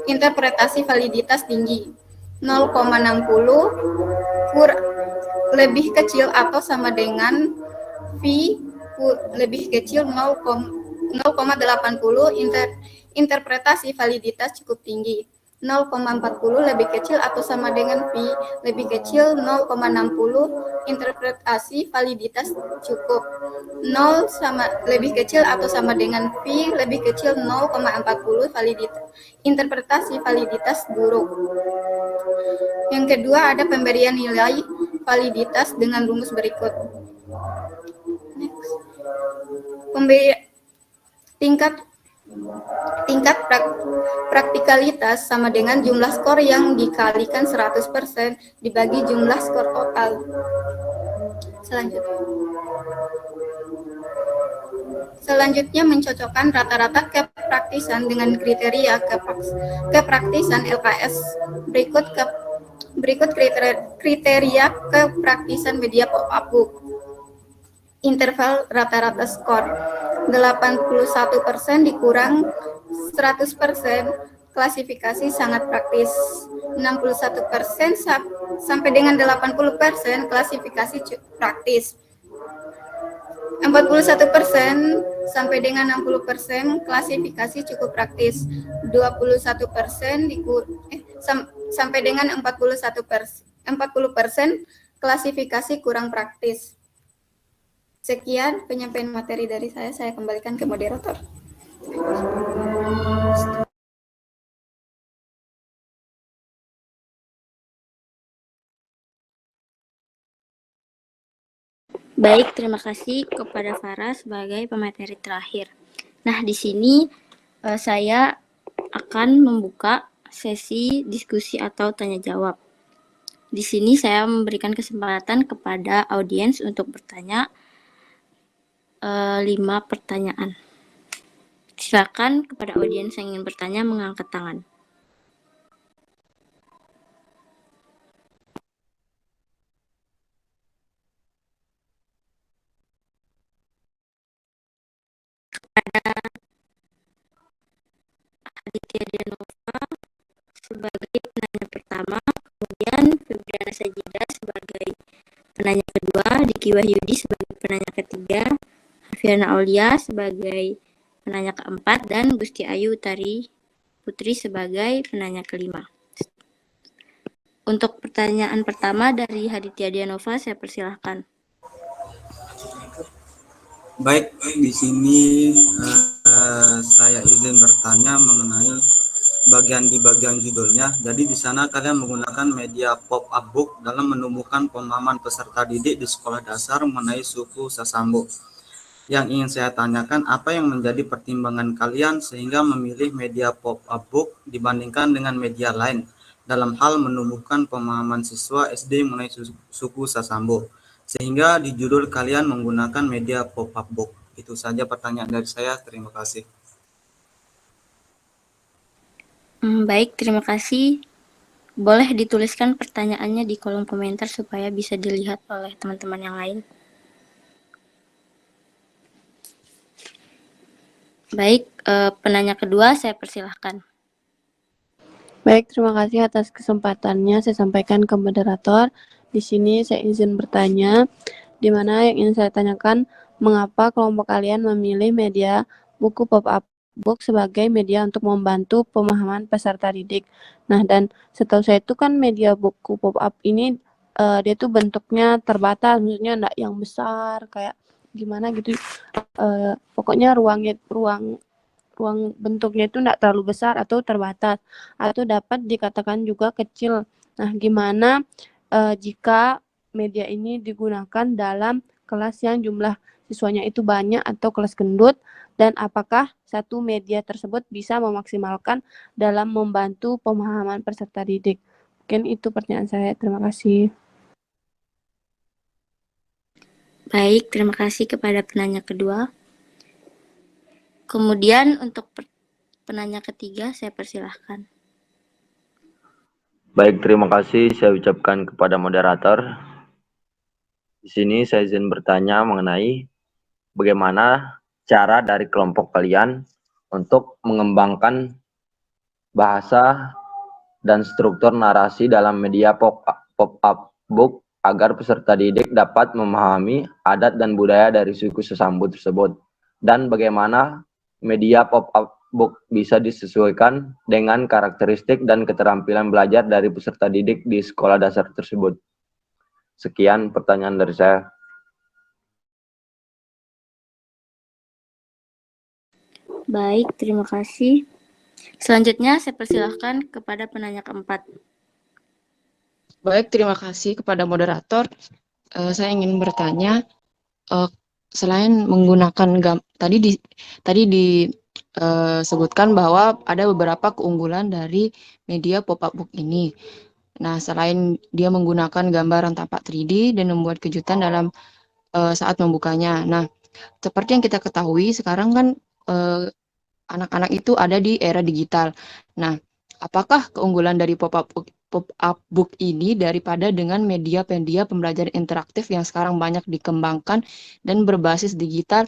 Interpretasi validitas tinggi 0,60, lebih kecil atau sama dengan V lebih kecil 0,80. Interpretasi validitas cukup tinggi 0,40, lebih kecil atau sama dengan V lebih kecil 0,60. Interpretasi validitas cukup 0 lebih kecil atau sama dengan V lebih kecil 0,40. Interpretasi validitas buruk. Yang kedua ada pemberian nilai validitas dengan rumus berikut. Tingkat praktikalitas sama dengan jumlah skor yang dikalikan 100% dibagi jumlah skor total. Selanjutnya mencocokkan rata-rata kepraktisan dengan kriteria kepraktisan LKS. Berikut kriteria kepraktisan media pop-up book. Interval rata-rata skor 81% dikurang 100%, klasifikasi sangat praktis. 61% sampai dengan 80%, klasifikasi praktis. 41% sampai dengan 60%, klasifikasi cukup praktis. 21% sampai dengan 40%, klasifikasi kurang praktis. Sekian penyampaian materi dari saya kembalikan ke moderator. Baik, terima kasih kepada Farah sebagai pemateri terakhir. Nah, di sini saya akan membuka sesi diskusi atau tanya jawab. Di sini saya memberikan kesempatan kepada audiens untuk bertanya 5 pertanyaan. Silakan kepada audiens yang ingin bertanya mengangkat tangan. Aditya Dianova sebagai penanya pertama, kemudian Febriana Sajida sebagai penanya kedua, Diki Wahyudi sebagai penanya ketiga, Hafiana Aulia sebagai penanya keempat, dan Gusti Ayu Utari Putri sebagai penanya kelima. Untuk pertanyaan pertama dari Aditya Dianova, saya persilahkan. Baik, di sini saya izin bertanya mengenai bagian judulnya. Jadi di sana kalian menggunakan media pop-up book dalam menumbuhkan pemahaman peserta didik di sekolah dasar mengenai suku Sasambo. Yang ingin saya tanyakan, apa yang menjadi pertimbangan kalian sehingga memilih media pop-up book dibandingkan dengan media lain dalam hal menumbuhkan pemahaman siswa SD mengenai suku Sasambo, sehingga di judul kalian menggunakan media pop-up book. Itu saja pertanyaan dari saya. Terima kasih. Baik, terima kasih. Boleh dituliskan pertanyaannya di kolom komentar supaya bisa dilihat oleh teman-teman yang lain. Baik, penanya kedua saya persilahkan. Baik, terima kasih atas kesempatannya. Saya sampaikan ke moderator. Di sini saya izin bertanya, di mana yang ingin saya tanyakan, mengapa kelompok kalian memilih media buku pop-up book sebagai media untuk membantu pemahaman peserta didik. Nah, dan setahu saya itu kan media buku pop-up ini dia tuh bentuknya terbatas, maksudnya enggak yang besar kayak gimana gitu. Pokoknya ruang bentuknya itu enggak terlalu besar atau terbatas atau dapat dikatakan juga kecil. Nah, gimana jika media ini digunakan dalam kelas yang jumlah siswanya itu banyak atau kelas gendut, dan apakah satu media tersebut bisa memaksimalkan dalam membantu pemahaman peserta didik? Mungkin itu pertanyaan saya. Terima kasih. Baik, terima kasih kepada penanya kedua. Kemudian untuk penanya ketiga, saya persilahkan. Baik, terima kasih saya ucapkan kepada moderator. Di sini saya izin bertanya mengenai bagaimana cara dari kelompok kalian untuk mengembangkan bahasa dan struktur narasi dalam media pop-up book agar peserta didik dapat memahami adat dan budaya dari suku Sasambo tersebut, dan bagaimana media pop-up book bisa disesuaikan dengan karakteristik dan keterampilan belajar dari peserta didik di sekolah dasar tersebut. Sekian pertanyaan dari saya. Baik, terima kasih. Selanjutnya saya persilahkan kepada penanya keempat. Baik, terima kasih kepada moderator. Saya ingin bertanya, selain menggunakan tadi disebutkan bahwa ada beberapa keunggulan dari media pop-up book ini. Nah, selain dia menggunakan gambaran tampak 3D dan membuat kejutan dalam saat membukanya. Nah, seperti yang kita ketahui sekarang kan anak-anak itu ada di era digital. Nah, apakah keunggulan dari pop-up book ini daripada dengan media pembelajaran interaktif yang sekarang banyak dikembangkan dan berbasis digital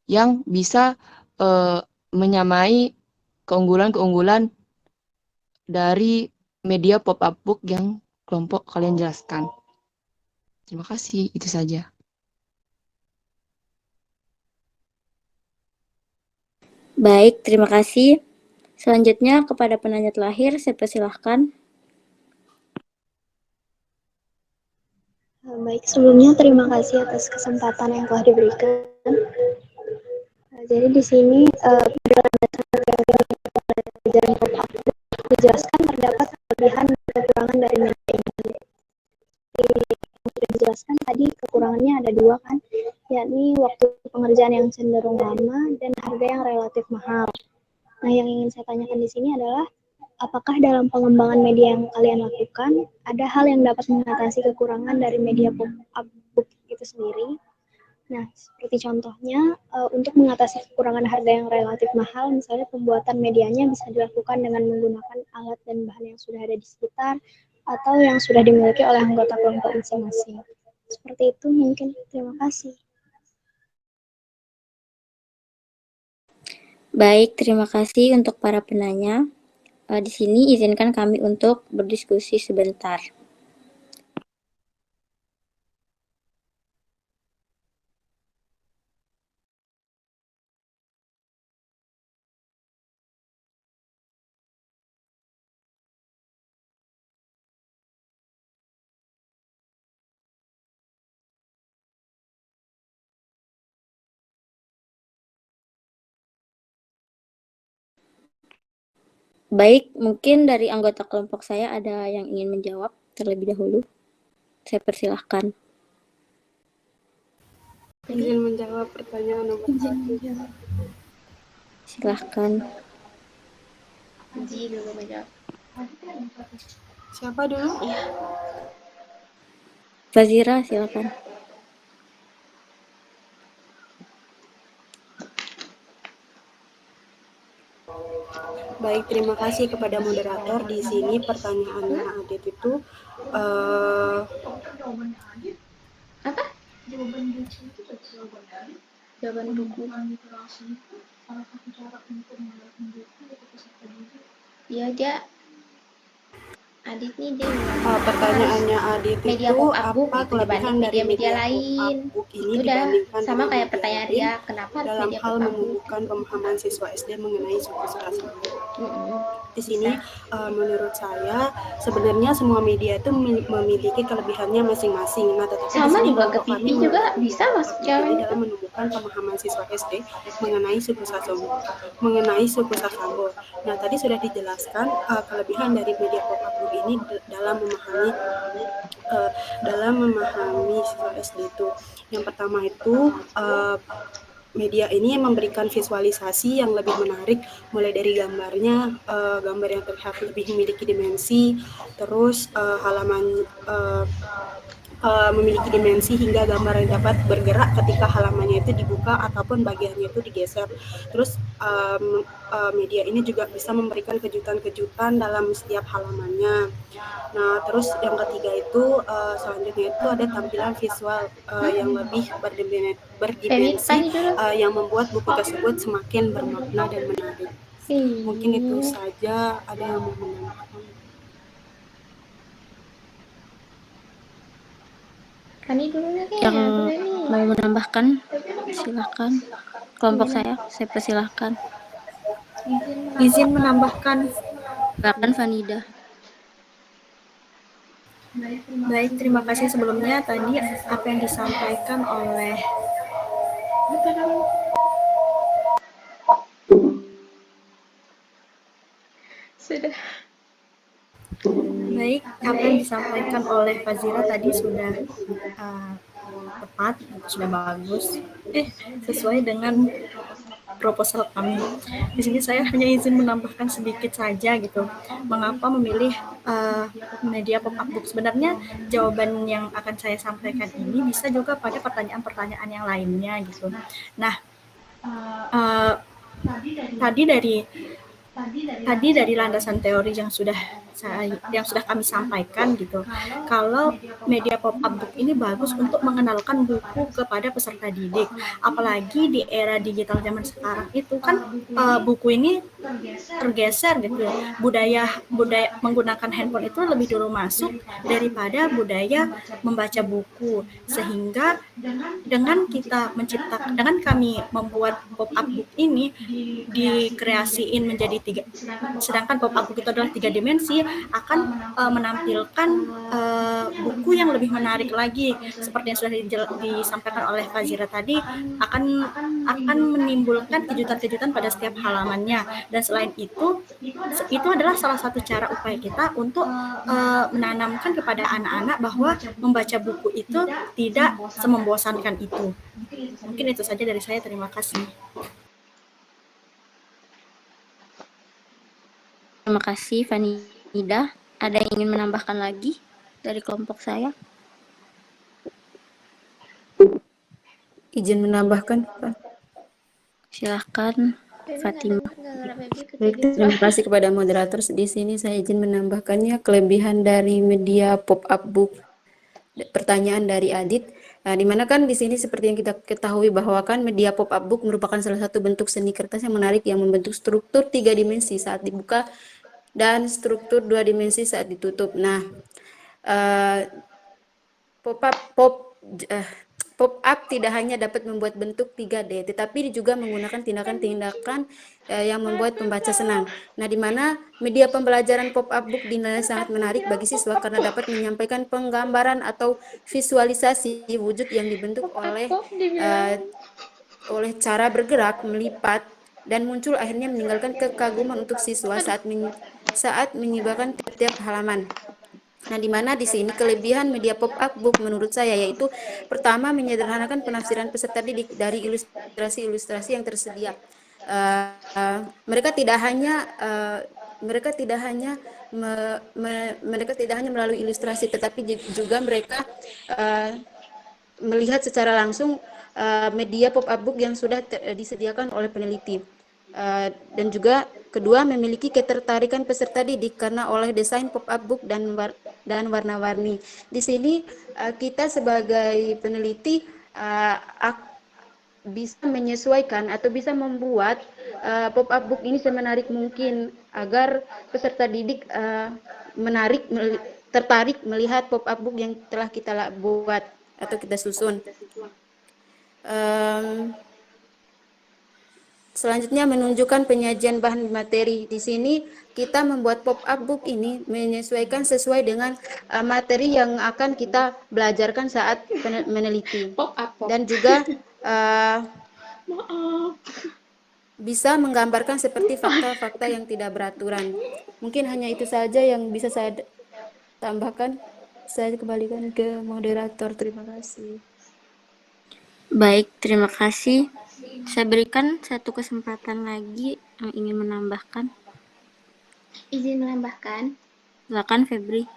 yang bisa menyamai keunggulan-keunggulan dari media pop-up book yang kelompok kalian jelaskan? Terima kasih, itu saja. Baik, terima kasih. Selanjutnya kepada penanya terakhir, saya persilahkan. Baik, sebelumnya terima kasih atas kesempatan yang telah diberikan. Jadi di sini pelajaran pop-up dijelaskan terdapat kelebihan dan kekurangan dari media ini. Yang sudah dijelaskan tadi kekurangannya ada dua kan, yakni waktu pengerjaan yang cenderung lama dan harga yang relatif mahal. Nah, yang ingin saya tanyakan di sini adalah apakah dalam pengembangan media yang kalian lakukan ada hal yang dapat mengatasi kekurangan dari media pop-up book itu sendiri? Nah, seperti contohnya, untuk mengatasi kekurangan harga yang relatif mahal, misalnya pembuatan medianya bisa dilakukan dengan menggunakan alat dan bahan yang sudah ada di sekitar, atau yang sudah dimiliki oleh anggota kelompok masing-masing. Seperti itu mungkin. Terima kasih. Baik, terima kasih untuk para penanya. Di sini izinkan kami untuk berdiskusi sebentar. Baik, mungkin dari anggota kelompok saya ada yang ingin menjawab terlebih dahulu. Saya persilahkan. Izin menjawab pertanyaan nomor 1. Silahkan. dulu menjawab. Siapa dulu? Fazira, silakan. Baik, terima kasih kepada moderator. Di sini pertanyaannya Adit itu Apa? Jawaban buku. Iya, dia Adit nih dia pertanyaannya Adit media itu pop-up book apa gitu kelebihan dibanding dari media-media media lain. pop-up book ini Itu udah dibandingkan sama dengan kayak media pertanyaan lain dia, kenapa harus dalam media hal pop-up book? menumbuhkan pemahaman siswa SD mengenai suku tersebut. Di sini Bisa. menurut saya sebenarnya semua media itu memiliki kelebihannya masing-masing. Nah, tetapi di Sama sini juga ke kelompok kami TV juga bisa masuknya ini itu. dalam menumbuhkan pemahaman siswa SD mengenai suku Sasambo. Nah, tadi sudah dijelaskan kelebihan dari media pop-up book ini dalam memahami siswa SD itu. Yang pertama itu media ini memberikan visualisasi yang lebih menarik, mulai dari gambarnya, gambar yang terlihat lebih memiliki dimensi, terus memiliki dimensi hingga gambar yang dapat bergerak ketika halamannya itu dibuka ataupun bagiannya itu digeser. Terus media ini juga bisa memberikan kejutan-kejutan dalam setiap halamannya. Nah, terus yang ketiga itu selanjutnya itu ada tampilan visual yang lebih berdimensi yang membuat buku tersebut semakin bermakna dan menarik. Mungkin itu saja. Ada yang mau menambahkan? Kani dulu Yang mau menambahkan, silakan. Kelompok saya persilahkan. Izin menambahkan. Silakan Fanida. Baik, terima kasih sebelumnya tadi apa yang disampaikan oleh sudah. Baik, apa yang disampaikan oleh Fazira tadi sudah tepat, sudah bagus, sesuai dengan proposal kami. Di sini saya hanya izin menambahkan sedikit saja gitu. Mengapa memilih media pop-up book? Sebenarnya jawaban yang akan saya sampaikan ini bisa juga pada pertanyaan-pertanyaan yang lainnya gitu. Nah, tadi dari landasan teori yang sudah kami sampaikan gitu. Kalau media pop-up book ini bagus untuk mengenalkan buku kepada peserta didik. Apalagi di era digital zaman sekarang itu kan buku ini tergeser gitu. Budaya menggunakan handphone itu lebih dulu masuk daripada budaya membaca buku. Sehingga dengan kami membuat pop-up book ini dikreasiin menjadi sedangkan pop-up book itu adalah 3 dimensi, akan menampilkan buku yang lebih menarik lagi, seperti yang sudah disampaikan oleh Fazira tadi, akan menimbulkan kejutan-kejutan pada setiap halamannya. Dan selain itu adalah salah satu cara upaya kita untuk menanamkan kepada anak-anak bahwa membaca buku itu tidak semembosankan itu. Mungkin itu saja dari saya. Terima kasih. Terima kasih Fanida. Ada yang ingin menambahkan lagi dari kelompok saya? Izin menambahkan, Pak. Silahkan, Fatimah. Baik, terima kasih kepada moderator. Di sini saya izin menambahkannya kelebihan dari media pop-up book. Pertanyaan dari Adit, di mana kan di sini seperti yang kita ketahui bahwa kan media pop-up book merupakan salah satu bentuk seni kertas yang menarik yang membentuk struktur 3 dimensi saat dibuka dan struktur 2 dimensi saat ditutup. Nah, pop-up tidak hanya dapat membuat bentuk 3D, tetapi juga menggunakan tindakan-tindakan yang membuat pembaca senang. Nah, di mana media pembelajaran pop-up book dinilai sangat menarik bagi siswa karena dapat menyampaikan penggambaran atau visualisasi wujud yang dibentuk oleh cara bergerak, melipat, dan muncul akhirnya meninggalkan kekaguman untuk siswa saat menyibarkan tiap halaman. Nah, di mana di sini kelebihan media pop-up book menurut saya yaitu pertama menyederhanakan penafsiran peserta didik dari ilustrasi-ilustrasi yang tersedia. Mereka tidak hanya melalui ilustrasi, tetapi juga mereka melihat secara langsung media pop-up book yang sudah disediakan oleh peneliti. Dan juga kedua memiliki ketertarikan peserta didik karena oleh desain pop-up book dan warna-warni. Di sini kita sebagai peneliti bisa menyesuaikan atau bisa membuat pop-up book ini semenarik mungkin agar peserta didik tertarik melihat pop-up book yang telah kita buat atau kita susun. Selanjutnya menunjukkan penyajian bahan materi. Di sini kita membuat pop-up book ini menyesuaikan sesuai dengan materi yang akan kita belajarkan saat meneliti. Dan juga bisa menggambarkan seperti fakta-fakta yang tidak beraturan. Mungkin hanya itu saja yang bisa saya tambahkan. Saya kembalikan ke moderator. Terima kasih. Baik, terima kasih. Saya berikan satu kesempatan lagi yang ingin menambahkan. Izin menambahkan. Silakan Febri.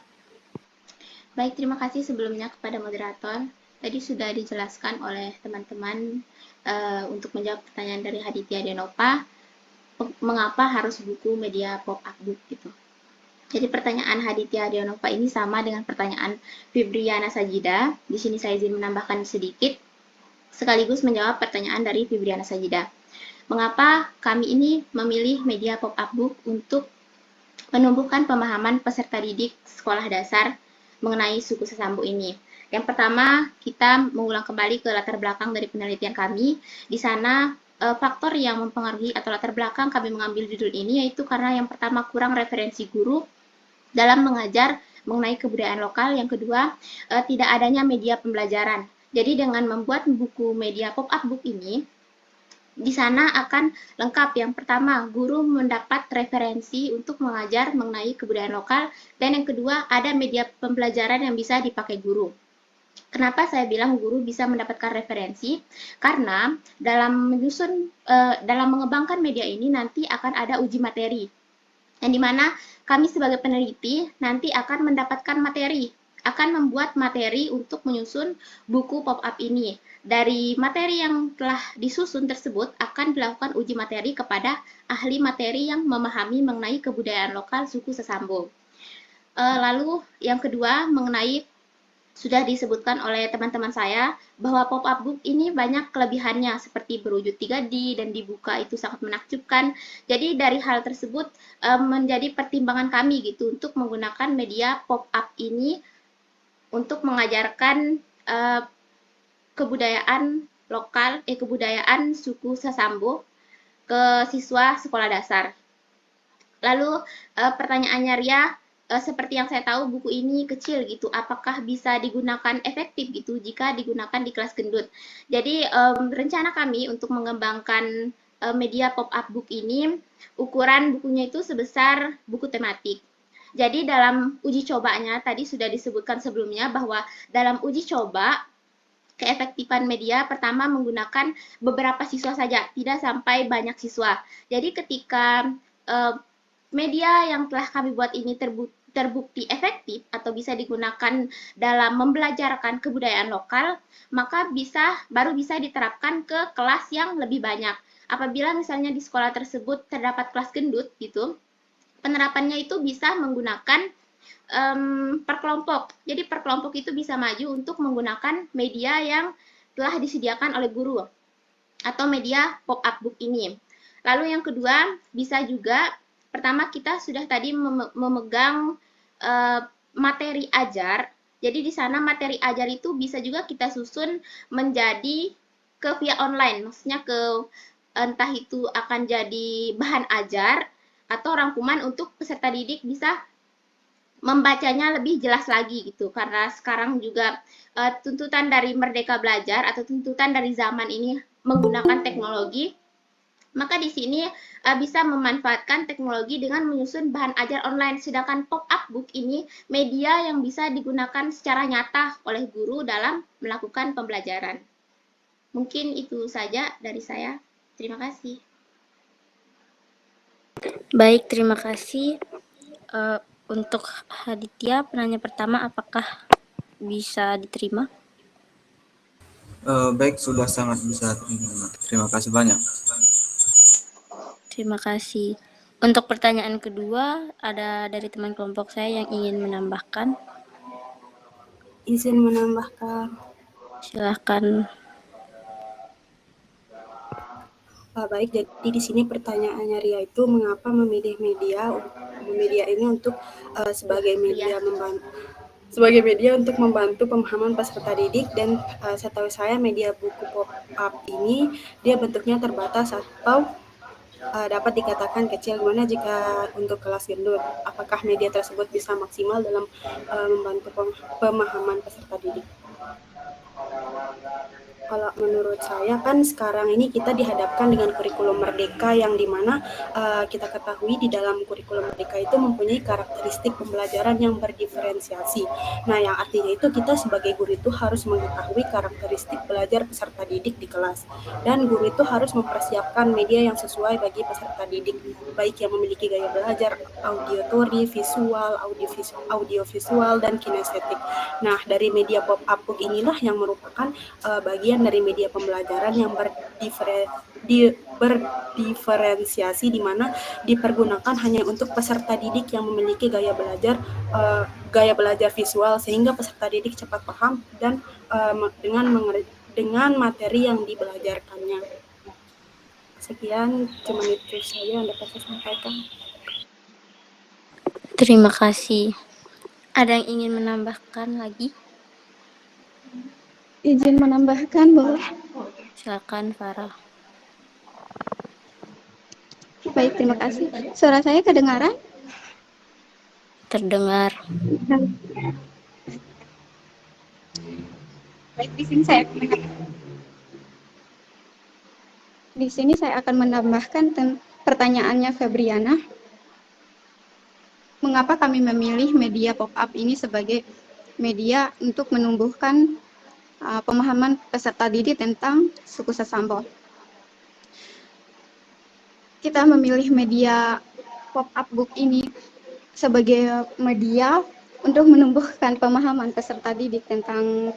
Baik, terima kasih sebelumnya kepada moderator. Tadi sudah dijelaskan oleh teman-teman untuk menjawab pertanyaan dari Haditya Denova, mengapa harus buku media pop-up book gitu. Jadi pertanyaan Haditya Denova ini sama dengan pertanyaan Fibriana Sajida. Di sini saya izin menambahkan sedikit, sekaligus menjawab pertanyaan dari Fibriana Sajida. Mengapa kami ini memilih media pop-up book untuk menumbuhkan pemahaman peserta didik sekolah dasar mengenai suku Sasambo ini? Yang pertama, kita mengulang kembali ke latar belakang dari penelitian kami. Di sana, faktor yang mempengaruhi atau latar belakang kami mengambil judul ini yaitu karena yang pertama kurang referensi guru dalam mengajar mengenai kebudayaan lokal. Yang kedua, tidak adanya media pembelajaran. Jadi dengan membuat buku media pop-up book ini, di sana akan lengkap. Yang pertama, guru mendapat referensi untuk mengajar mengenai kebudayaan lokal. Dan yang kedua, ada media pembelajaran yang bisa dipakai guru. Kenapa saya bilang guru bisa mendapatkan referensi? Karena dalam mengembangkan media ini nanti akan ada uji materi. Yang dimana kami sebagai peneliti nanti akan mendapatkan materi, akan membuat materi untuk menyusun buku pop-up ini. Dari materi yang telah disusun tersebut akan dilakukan uji materi kepada ahli materi yang memahami mengenai kebudayaan lokal suku Sasambo. Lalu yang kedua mengenai sudah disebutkan oleh teman-teman saya bahwa pop-up book ini banyak kelebihannya seperti berwujud 3D dan dibuka itu sangat menakjubkan. Jadi dari hal tersebut menjadi pertimbangan kami gitu untuk menggunakan media pop-up ini untuk mengajarkan kebudayaan lokal, kebudayaan suku Sasambo ke siswa sekolah dasar. Lalu pertanyaannya Ria, seperti yang saya tahu buku ini kecil gitu, apakah bisa digunakan efektif gitu jika digunakan di kelas gendut? Jadi rencana kami untuk mengembangkan media pop-up book ini, ukuran bukunya itu sebesar buku tematik. Jadi dalam uji cobanya tadi sudah disebutkan sebelumnya bahwa dalam uji coba keefektifan media pertama menggunakan beberapa siswa saja, tidak sampai banyak siswa. Jadi ketika media yang telah kami buat ini terbukti efektif atau bisa digunakan dalam membelajarkan kebudayaan lokal, maka baru bisa diterapkan ke kelas yang lebih banyak. Apabila misalnya di sekolah tersebut terdapat kelas gendut gitu, penerapannya itu bisa menggunakan per kelompok. Jadi per kelompok itu bisa maju untuk menggunakan media yang telah disediakan oleh guru atau media pop-up book ini. Lalu yang kedua, bisa juga pertama kita sudah tadi memegang materi ajar. Jadi di sana materi ajar itu bisa juga kita susun menjadi via online. Maksudnya entah itu akan jadi bahan ajar atau rangkuman untuk peserta didik bisa membacanya lebih jelas lagi gitu. Karena sekarang juga tuntutan dari Merdeka Belajar atau tuntutan dari zaman ini menggunakan teknologi, maka di sini bisa memanfaatkan teknologi dengan menyusun bahan ajar online. Sedangkan pop-up book ini media yang bisa digunakan secara nyata oleh guru dalam melakukan pembelajaran. Mungkin itu saja dari saya. Terima kasih. Baik, terima kasih. Untuk Haditya, penanya pertama apakah bisa diterima? Baik, sudah sangat bisa terima. Terima kasih banyak. Terima kasih. Untuk pertanyaan kedua, ada dari teman kelompok saya yang ingin menambahkan. Izin menambahkan. Silahkan. Baik, jadi di sini pertanyaannya Ria itu mengapa memilih media ini untuk sebagai media untuk membantu pemahaman peserta didik, dan setahu saya media buku pop-up ini dia bentuknya terbatas atau dapat dikatakan kecil. Gimana jika untuk kelas gendut? Apakah media tersebut bisa maksimal dalam membantu pemahaman peserta didik? Kalau menurut saya kan sekarang ini kita dihadapkan dengan kurikulum merdeka yang dimana kita ketahui di dalam kurikulum merdeka itu mempunyai karakteristik pembelajaran yang berdiferensiasi. Nah, yang artinya itu kita sebagai guru itu harus mengetahui karakteristik belajar peserta didik di kelas, dan guru itu harus mempersiapkan media yang sesuai bagi peserta didik, baik yang memiliki gaya belajar auditory, visual, audiovisual, dan kinestetik. Nah, dari media pop-up book inilah yang merupakan bagian dari media pembelajaran yang berdiferensiasi, di mana dipergunakan hanya untuk peserta didik yang memiliki gaya belajar visual, sehingga peserta didik cepat paham dan dengan materi yang dibelajarkannya. Sekian, cuma itu saja yang dapat saya sampaikan. Terima kasih. Ada yang ingin menambahkan lagi? Izin menambahkan, boleh? Silakan, Farah. Baik, terima kasih. Suara saya kedengaran? Terdengar. Baik, di sini saya akan menambahkan pertanyaannya Febriana. Mengapa kami memilih media pop-up ini sebagai media untuk menumbuhkan pemahaman peserta didik tentang suku Sasambo? Kita memilih media pop-up book ini sebagai media untuk menumbuhkan pemahaman peserta didik tentang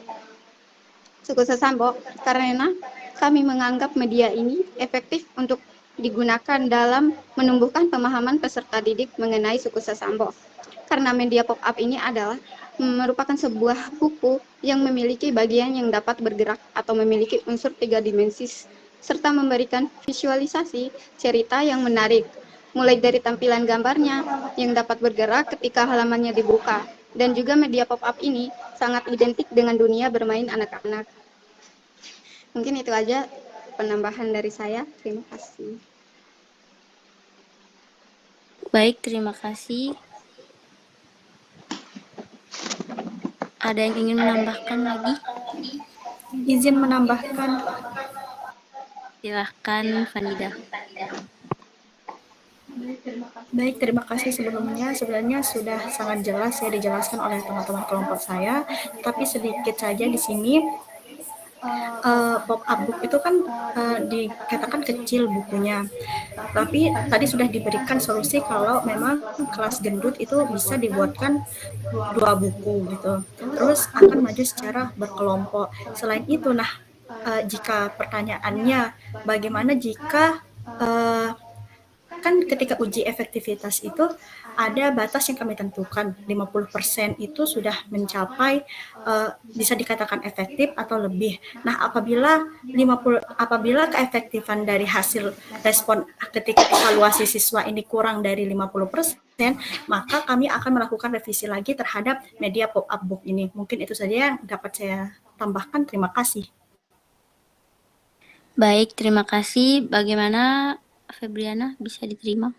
suku Sasambo karena kami menganggap media ini efektif untuk digunakan dalam menumbuhkan pemahaman peserta didik mengenai suku Sasambo. Karena media pop-up ini adalah merupakan sebuah buku yang memiliki bagian yang dapat bergerak atau memiliki unsur 3 dimensi, serta memberikan visualisasi cerita yang menarik, mulai dari tampilan gambarnya yang dapat bergerak ketika halamannya dibuka. Dan juga media pop-up ini sangat identik dengan dunia bermain anak-anak. Mungkin itu aja penambahan dari saya. Terima kasih. Baik, terima kasih. Ada yang ingin menambahkan lagi? Izin menambahkan. Silahkan, Fanida. Baik, terima kasih sebelumnya. Sebenarnya sudah sangat jelas ya dijelaskan oleh teman-teman kelompok saya, tapi sedikit saja di sini. Pop-up book itu kan dikatakan kecil bukunya, tapi tadi sudah diberikan solusi kalau memang kelas gendut itu bisa dibuatkan 2 buku gitu, terus akan maju secara berkelompok. Selain itu, jika pertanyaannya bagaimana jika kan ketika uji efektivitas itu ada batas yang kami tentukan, 50% itu sudah mencapai bisa dikatakan efektif atau lebih. Nah, apabila keefektifan dari hasil respon ketika evaluasi siswa ini kurang dari 50%, maka kami akan melakukan revisi lagi terhadap media pop-up book ini. Mungkin itu saja yang dapat saya tambahkan. Terima kasih. Baik, terima kasih. Bagaimana Febriana, bisa diterima?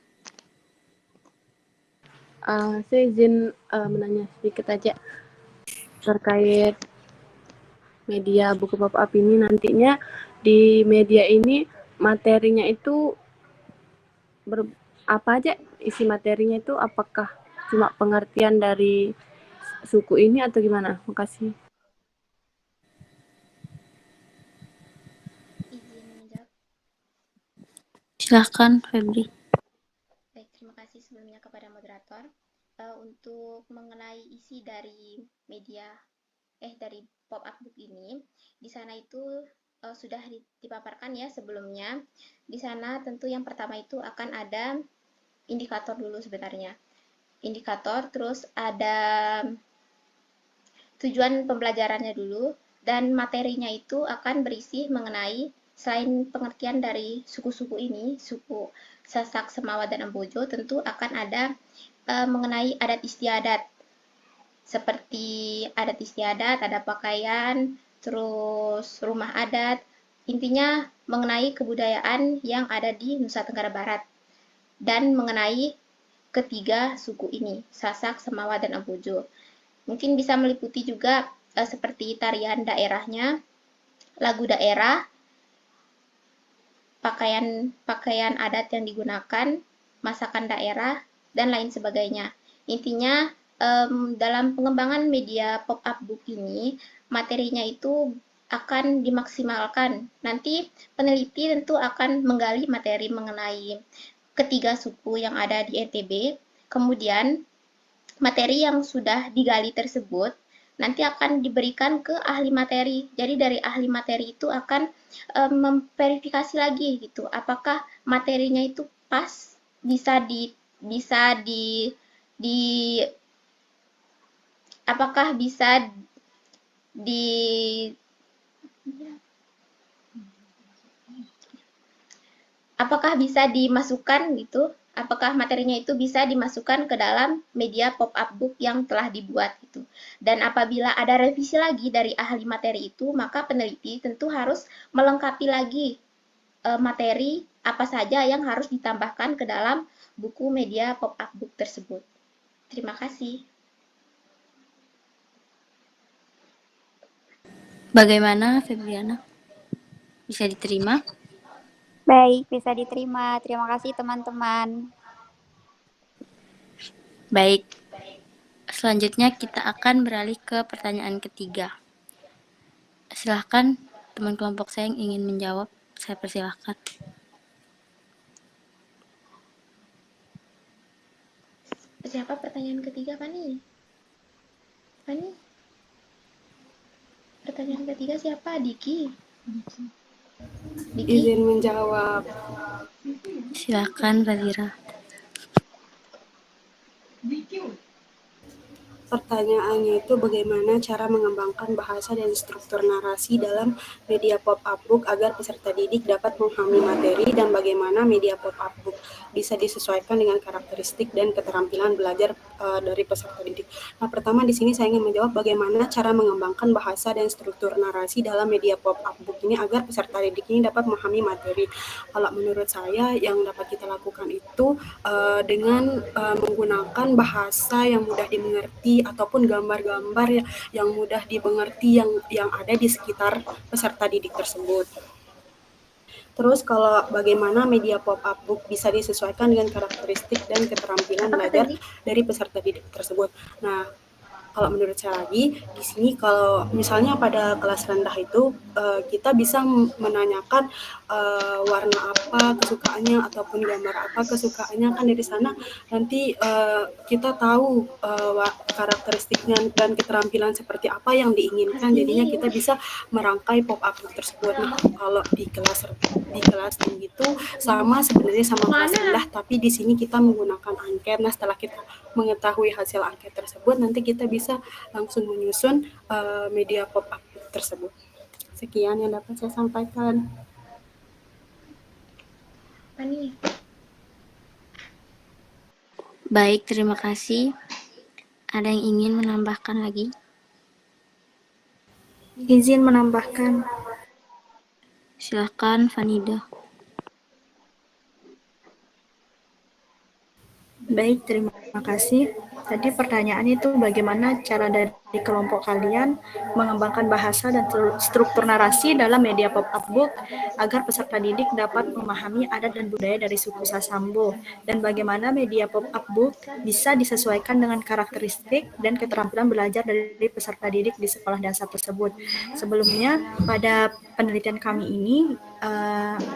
Saya izin menanya sedikit aja terkait media buku pop-up ini. Nantinya di media ini materinya itu apa aja isi materinya itu? Apakah cuma pengertian dari suku ini atau gimana? Makasih. Silahkan, Febri. Baik, terima kasih sebelumnya kepada moderator. Untuk mengenai isi dari dari pop-up book ini, di sana itu sudah dipaparkan ya sebelumnya. Di sana tentu yang pertama itu akan ada indikator dulu sebenarnya. Indikator, terus ada tujuan pembelajarannya dulu, dan materinya itu akan berisi mengenai selain pengertian dari suku-suku ini, suku Sasak, Semawa, dan Ambojo, tentu akan ada mengenai adat istiadat. Seperti adat istiadat, ada pakaian, terus rumah adat, intinya mengenai kebudayaan yang ada di Nusa Tenggara Barat. Dan mengenai ketiga suku ini, Sasak, Semawa, dan Ambojo. Mungkin bisa meliputi juga seperti tarian daerahnya, lagu daerah, pakaian adat yang digunakan, masakan daerah, dan lain sebagainya. Intinya dalam pengembangan media pop-up book ini, materinya itu akan dimaksimalkan. Nanti peneliti tentu akan menggali materi mengenai ketiga suku yang ada di NTB, kemudian materi yang sudah digali tersebut nanti akan diberikan ke ahli materi. Jadi dari ahli materi itu akan memverifikasi lagi gitu, apakah materinya itu pas, apakah bisa dimasukkan gitu, apakah materinya itu bisa dimasukkan ke dalam media pop-up book yang telah dibuat gitu. Dan apabila ada revisi lagi dari ahli materi itu, maka peneliti tentu harus melengkapi lagi materi apa saja yang harus ditambahkan ke dalam buku media pop-up book tersebut. Terima kasih. Bagaimana, Febriana? Bisa diterima? Baik, bisa diterima. Terima kasih teman-teman. Baik. Selanjutnya kita akan beralih ke pertanyaan ketiga. Silahkan teman kelompok saya yang ingin menjawab, saya persilahkan. Siapa pertanyaan ketiga, Fani? Fani? Pertanyaan ketiga siapa? Diki? Izin menjawab. Silakan, Razira. pertanyaannya itu bagaimana cara mengembangkan bahasa dan struktur narasi dalam media pop-up book agar peserta didik dapat memahami materi dan bagaimana media pop-up book bisa disesuaikan dengan karakteristik dan keterampilan belajar dari peserta didik. Nah, pertama di sini saya ingin menjawab bagaimana cara mengembangkan bahasa dan struktur narasi dalam media pop-up book ini agar peserta didik ini dapat memahami materi. Kalau menurut saya yang dapat kita lakukan itu dengan menggunakan bahasa yang mudah dimengerti ataupun gambar-gambar yang mudah dimengerti yang ada di sekitar peserta didik tersebut. Terus kalau bagaimana media pop-up book bisa disesuaikan dengan karakteristik dan keterampilan belajar dari peserta didik tersebut. Nah, kalau menurut saya lagi, di sini kalau misalnya pada kelas rendah itu kita bisa menanyakan warna apa kesukaannya ataupun gambar apa kesukaannya, kan dari sana nanti kita tahu karakteristiknya dan keterampilan seperti apa yang diinginkan, jadinya kita bisa merangkai pop-up book tersebut. Nah, kalau di kelas tinggi itu sama sebenarnya sama kelas rendah, tapi di sini kita menggunakan angket. Nah, setelah kita mengetahui hasil angket tersebut, nanti kita bisa langsung menyusun media pop-up tersebut. Sekian yang dapat saya sampaikan. Baik, terima kasih. Ada yang ingin menambahkan lagi? Izin menambahkan. Silakan, Fanida. Baik, terima kasih. Tadi pertanyaan itu bagaimana cara dari kelompok kalian mengembangkan bahasa dan struktur narasi dalam media pop-up book agar peserta didik dapat memahami adat dan budaya dari suku Sasambo, dan bagaimana media pop-up book bisa disesuaikan dengan karakteristik dan keterampilan belajar dari peserta didik di sekolah dasar tersebut. Sebelumnya, pada penelitian kami ini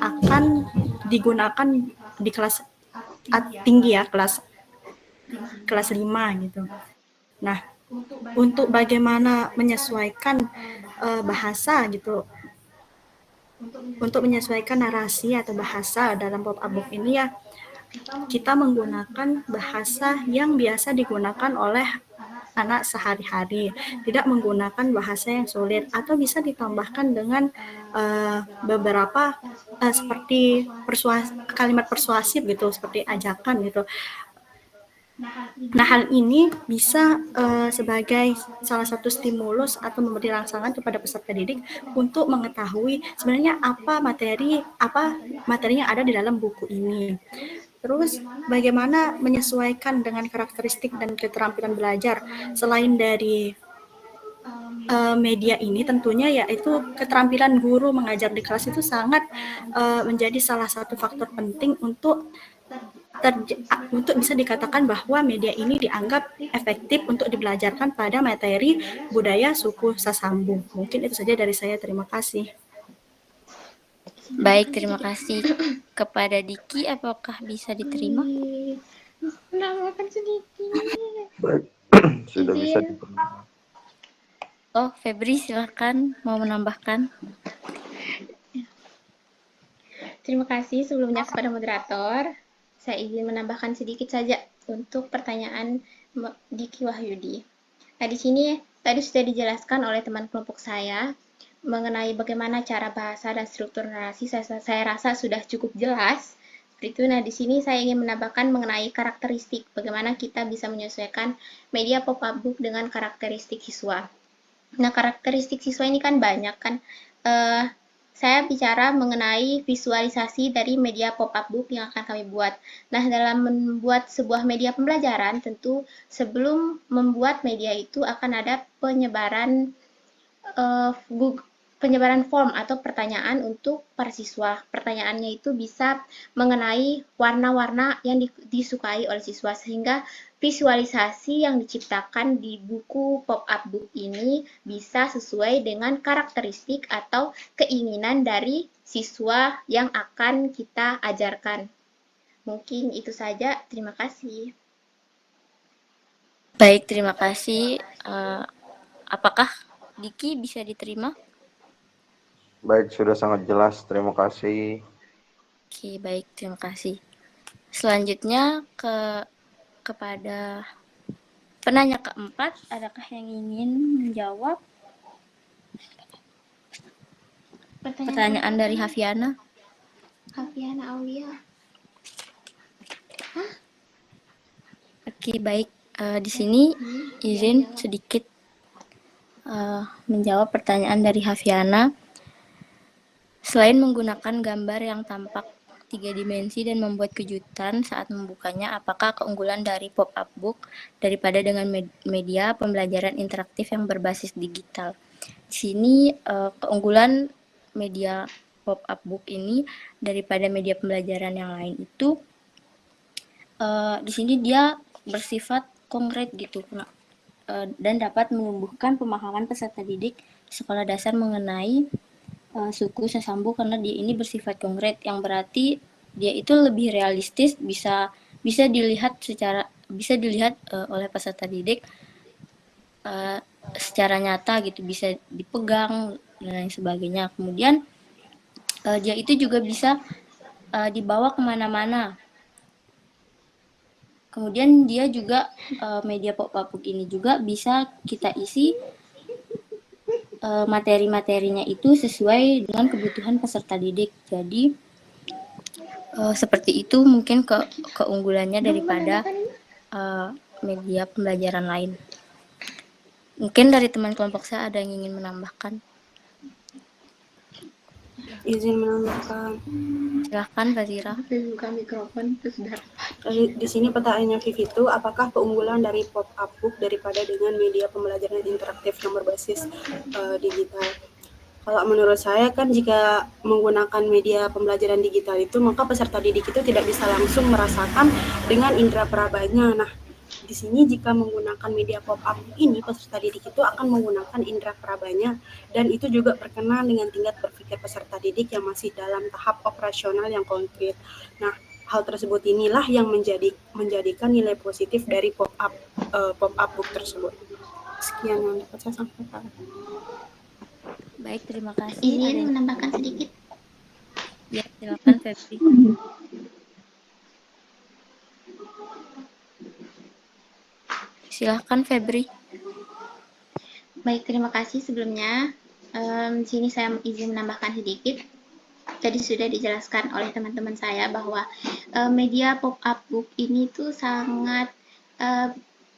akan digunakan di kelas tinggi ya, kelas 5 gitu. Nah, untuk bagaimana menyesuaikan bahasa gitu, untuk menyesuaikan narasi atau bahasa dalam pop-up book ini ya, kita menggunakan bahasa yang biasa digunakan oleh anak sehari-hari, tidak menggunakan bahasa yang sulit, atau bisa ditambahkan dengan beberapa seperti kalimat persuasif gitu, seperti ajakan gitu. Nah, hal ini bisa sebagai salah satu stimulus atau memberi rangsangan kepada peserta didik untuk mengetahui sebenarnya apa materi yang ada di dalam buku ini. Terus bagaimana menyesuaikan dengan karakteristik dan keterampilan belajar selain dari media ini, tentunya yaitu keterampilan guru mengajar di kelas itu sangat menjadi salah satu faktor penting untuk bisa dikatakan bahwa media ini dianggap efektif untuk dibelajarkan pada materi budaya suku Sasambo. Mungkin itu saja dari saya, terima kasih. Baik, terima kasih. Kepada Diki, apakah bisa diterima? Menambahkan sedikit. Baik, sudah bisa diterima. Oh, Febri, silakan mau menambahkan. Terima kasih sebelumnya kepada moderator. Saya izin menambahkan sedikit saja untuk pertanyaan Diki Wahyudi. Nah, di sini tadi sudah dijelaskan oleh teman kelompok saya mengenai bagaimana cara bahasa dan struktur narasi. Saya rasa sudah cukup jelas. Seperti itu. Nah, di sini saya ingin menambahkan mengenai karakteristik, bagaimana kita bisa menyesuaikan media pop-up book dengan karakteristik siswa. Nah, karakteristik siswa ini kan banyak kan. Saya bicara mengenai visualisasi dari media pop-up book yang akan kami buat. Nah, dalam membuat sebuah media pembelajaran, tentu sebelum membuat media itu akan ada penyebaran form atau pertanyaan untuk para siswa. Pertanyaannya itu bisa mengenai warna-warna yang disukai oleh siswa, sehingga visualisasi yang diciptakan di buku pop-up book ini bisa sesuai dengan karakteristik atau keinginan dari siswa yang akan kita ajarkan. Mungkin itu saja. Terima kasih. Baik, terima kasih. Apakah Diki bisa diterima? Baik, sudah sangat jelas. Terima kasih. Oke, baik, terima kasih. Selanjutnya kepada Penanya keempat, adakah yang ingin menjawab? Pertanyaan dari Hafiana. Hafiana Aulia. Oke, baik. Di sini izin sedikit menjawab pertanyaan dari Hafiana. Selain menggunakan gambar yang tampak 3 dimensi dan membuat kejutan saat membukanya, apakah keunggulan dari pop-up book daripada dengan media pembelajaran interaktif yang berbasis digital? Di sini keunggulan media pop-up book ini daripada media pembelajaran yang lain itu di sini dia bersifat konkret gitu, dan dapat menumbuhkan pemahaman peserta didik di sekolah dasar mengenai suku Sasambu karena dia ini bersifat konkret, yang berarti dia itu lebih realistis, bisa dilihat oleh peserta didik secara nyata gitu, bisa dipegang dan lain sebagainya. Kemudian dia itu juga bisa dibawa kemana-mana. Kemudian dia juga media pop-up book ini juga bisa kita isi materi-materinya itu sesuai dengan kebutuhan peserta didik. Jadi seperti itu mungkin keunggulannya daripada media pembelajaran lain. Mungkin dari teman kelompok saya ada yang ingin menambahkan. Izin menambahkan. Silahkan, Fazira. Buka mikrofon terus Di sini pertanyaannya Vivi itu, apakah keunggulan dari pop-up book daripada dengan media pembelajaran interaktif yang berbasis digital? Kalau menurut saya kan jika menggunakan media pembelajaran digital itu, maka peserta didik itu tidak bisa langsung merasakan dengan indera perabanya. Nah, di sini jika menggunakan media pop-up ini, peserta didik itu akan menggunakan indera perabanya, dan itu juga berkenaan dengan tingkat berpikir peserta didik yang masih dalam tahap operasional yang konkret. Nah, hal tersebut inilah yang menjadikan nilai positif dari pop-up book tersebut. Sekian yang dapat saya sampaikan. Baik, terima kasih. Izin menambahkan sedikit. Ya, silakan Febri. Silahkan Febri. Baik, terima kasih sebelumnya. Di sini saya izin menambahkan sedikit. Tadi sudah dijelaskan oleh teman-teman saya bahwa media pop-up book ini tuh sangat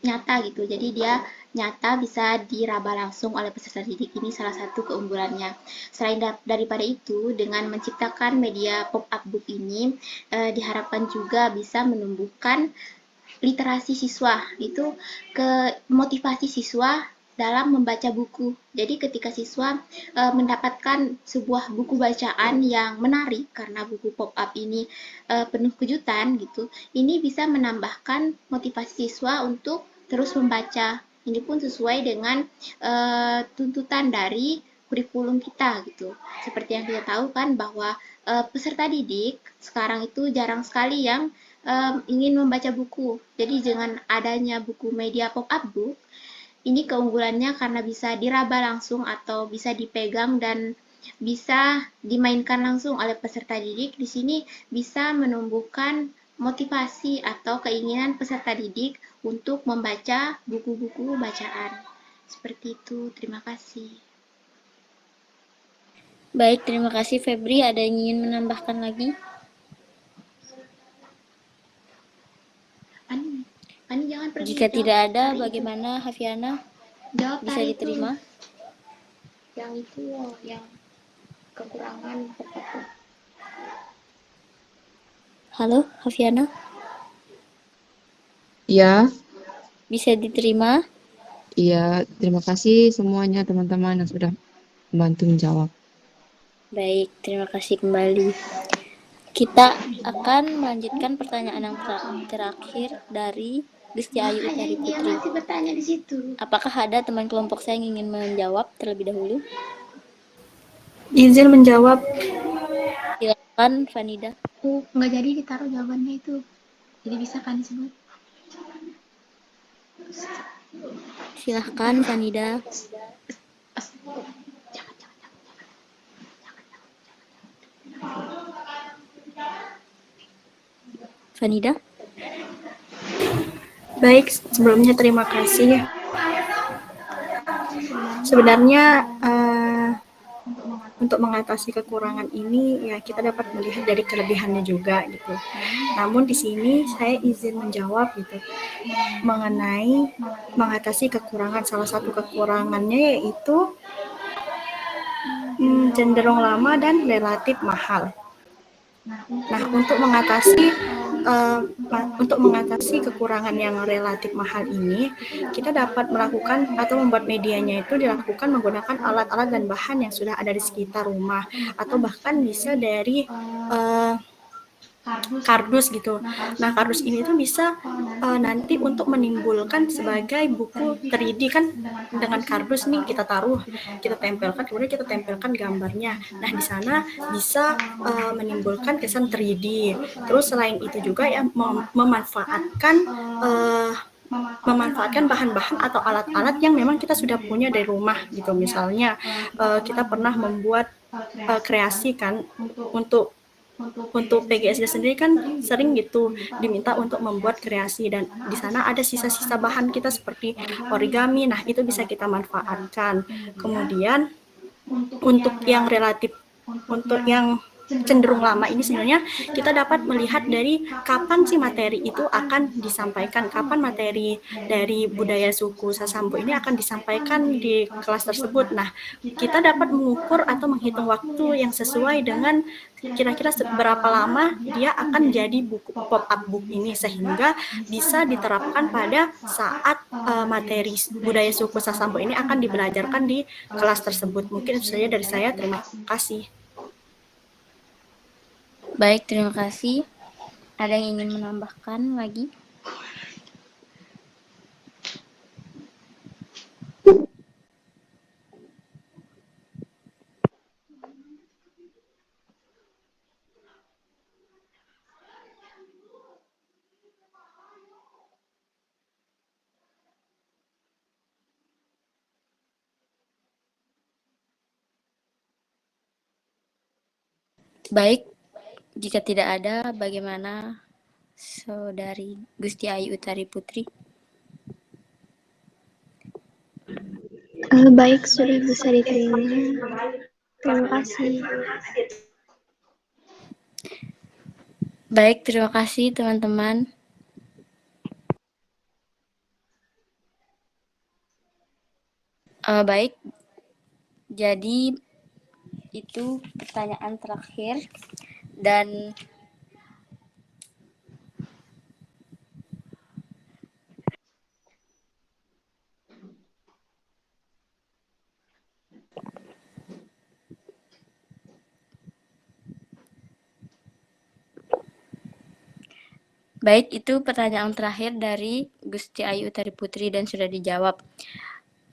nyata gitu. Jadi dia nyata bisa diraba langsung oleh peserta didik, ini salah satu keunggulannya. Selain daripada itu, dengan menciptakan media pop-up book ini diharapkan juga bisa menumbuhkan literasi siswa, itu ke motivasi siswa dalam membaca buku. Jadi ketika siswa mendapatkan sebuah buku bacaan yang menarik karena buku pop-up ini penuh kejutan gitu, ini bisa menambahkan motivasi siswa untuk terus membaca. Ini pun sesuai dengan tuntutan dari kurikulum kita gitu. Seperti yang kita tahu kan bahwa peserta didik sekarang itu jarang sekali yang ingin membaca buku. Jadi dengan adanya buku media pop-up book, ini keunggulannya karena bisa diraba langsung atau bisa dipegang dan bisa dimainkan langsung oleh peserta didik. Di sini bisa menumbuhkan motivasi atau keinginan peserta didik untuk membaca buku-buku bacaan. Seperti itu, terima kasih. Baik, terima kasih Febri. Ada yang ingin menambahkan lagi? Ani jangan pergi. Jika tidak ada, bagaimana Hafiana? Jawab Bisa diterima? Yang itu loh, yang kekurangan. Halo, Hafiana? Iya. Bisa diterima? Iya, terima kasih semuanya teman-teman yang sudah membantu menjawab. Baik, terima kasih kembali. Kita akan melanjutkan pertanyaan yang terakhir dari Gusti Ayu Utari Putri. Dia masih bertanya di situ. Apakah ada teman kelompok saya yang ingin menjawab terlebih dahulu? Izin menjawab. Silakan, Fanida. Nggak jadi ditaruh jawabannya itu. Jadi bisa kan disebut? Silahkan, Fanida. Fanida? Baik, sebelumnya terima kasih. Sebenarnya untuk mengatasi kekurangan ini ya kita dapat melihat dari kelebihannya juga gitu. Namun di sini saya izin menjawab gitu mengenai mengatasi kekurangan. Salah satu kekurangannya yaitu cenderung lama dan relatif mahal. Nah, untuk mengatasi kekurangan yang relatif mahal ini, kita dapat melakukan atau membuat medianya itu dilakukan menggunakan alat-alat dan bahan yang sudah ada di sekitar rumah, atau bahkan bisa dari kardus gitu. Nah, kardus ini tuh bisa nanti untuk menimbulkan sebagai buku 3D kan, dengan kardus nih kita taruh, kita tempelkan, kemudian kita tempelkan gambarnya. Nah, di sana bisa menimbulkan kesan 3D. Terus selain itu juga ya memanfaatkan bahan-bahan atau alat-alat yang memang kita sudah punya dari rumah gitu. Misalnya kita pernah membuat kreasi kan untuk PGSD sendiri kan sering gitu diminta untuk membuat kreasi, dan di sana ada sisa-sisa bahan kita seperti origami. Nah, itu bisa kita manfaatkan. Kemudian untuk yang cenderung lama ini sebenarnya kita dapat melihat dari kapan sih materi itu akan disampaikan, kapan materi dari budaya suku Sasambo ini akan disampaikan di kelas tersebut. Nah, kita dapat mengukur atau menghitung waktu yang sesuai dengan kira-kira seberapa lama dia akan jadi buku pop-up book ini, sehingga bisa diterapkan pada saat materi budaya suku Sasambo ini akan dibelajarkan di kelas tersebut. Mungkin itu saja dari saya. Terima kasih. Baik, terima kasih. Ada yang ingin menambahkan lagi? Baik, jika tidak ada, bagaimana Saudari Gusti Ayu Utari Putri? Baik, sudah bisa diterima. Terima kasih. Baik, terima kasih teman-teman. Baik, jadi itu pertanyaan terakhir, dan baik, itu pertanyaan terakhir dari Gusti Ayu Utari Putri dan sudah dijawab.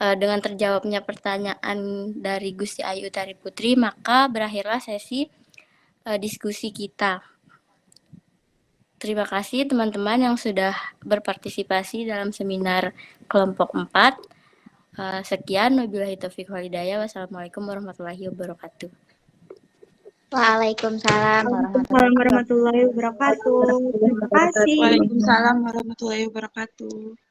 Dengan terjawabnya pertanyaan dari Gusti Ayu Utari Putri, maka berakhirlah sesi diskusi kita. Terima kasih teman-teman yang sudah berpartisipasi dalam seminar kelompok 4. Sekian, wabillahi taufiq wal hidayah. Wassalamualaikum warahmatullahi wabarakatuh. Waalaikumsalam warahmatullahi wabarakatuh. Terima kasih. Waalaikumsalam warahmatullahi wabarakatuh.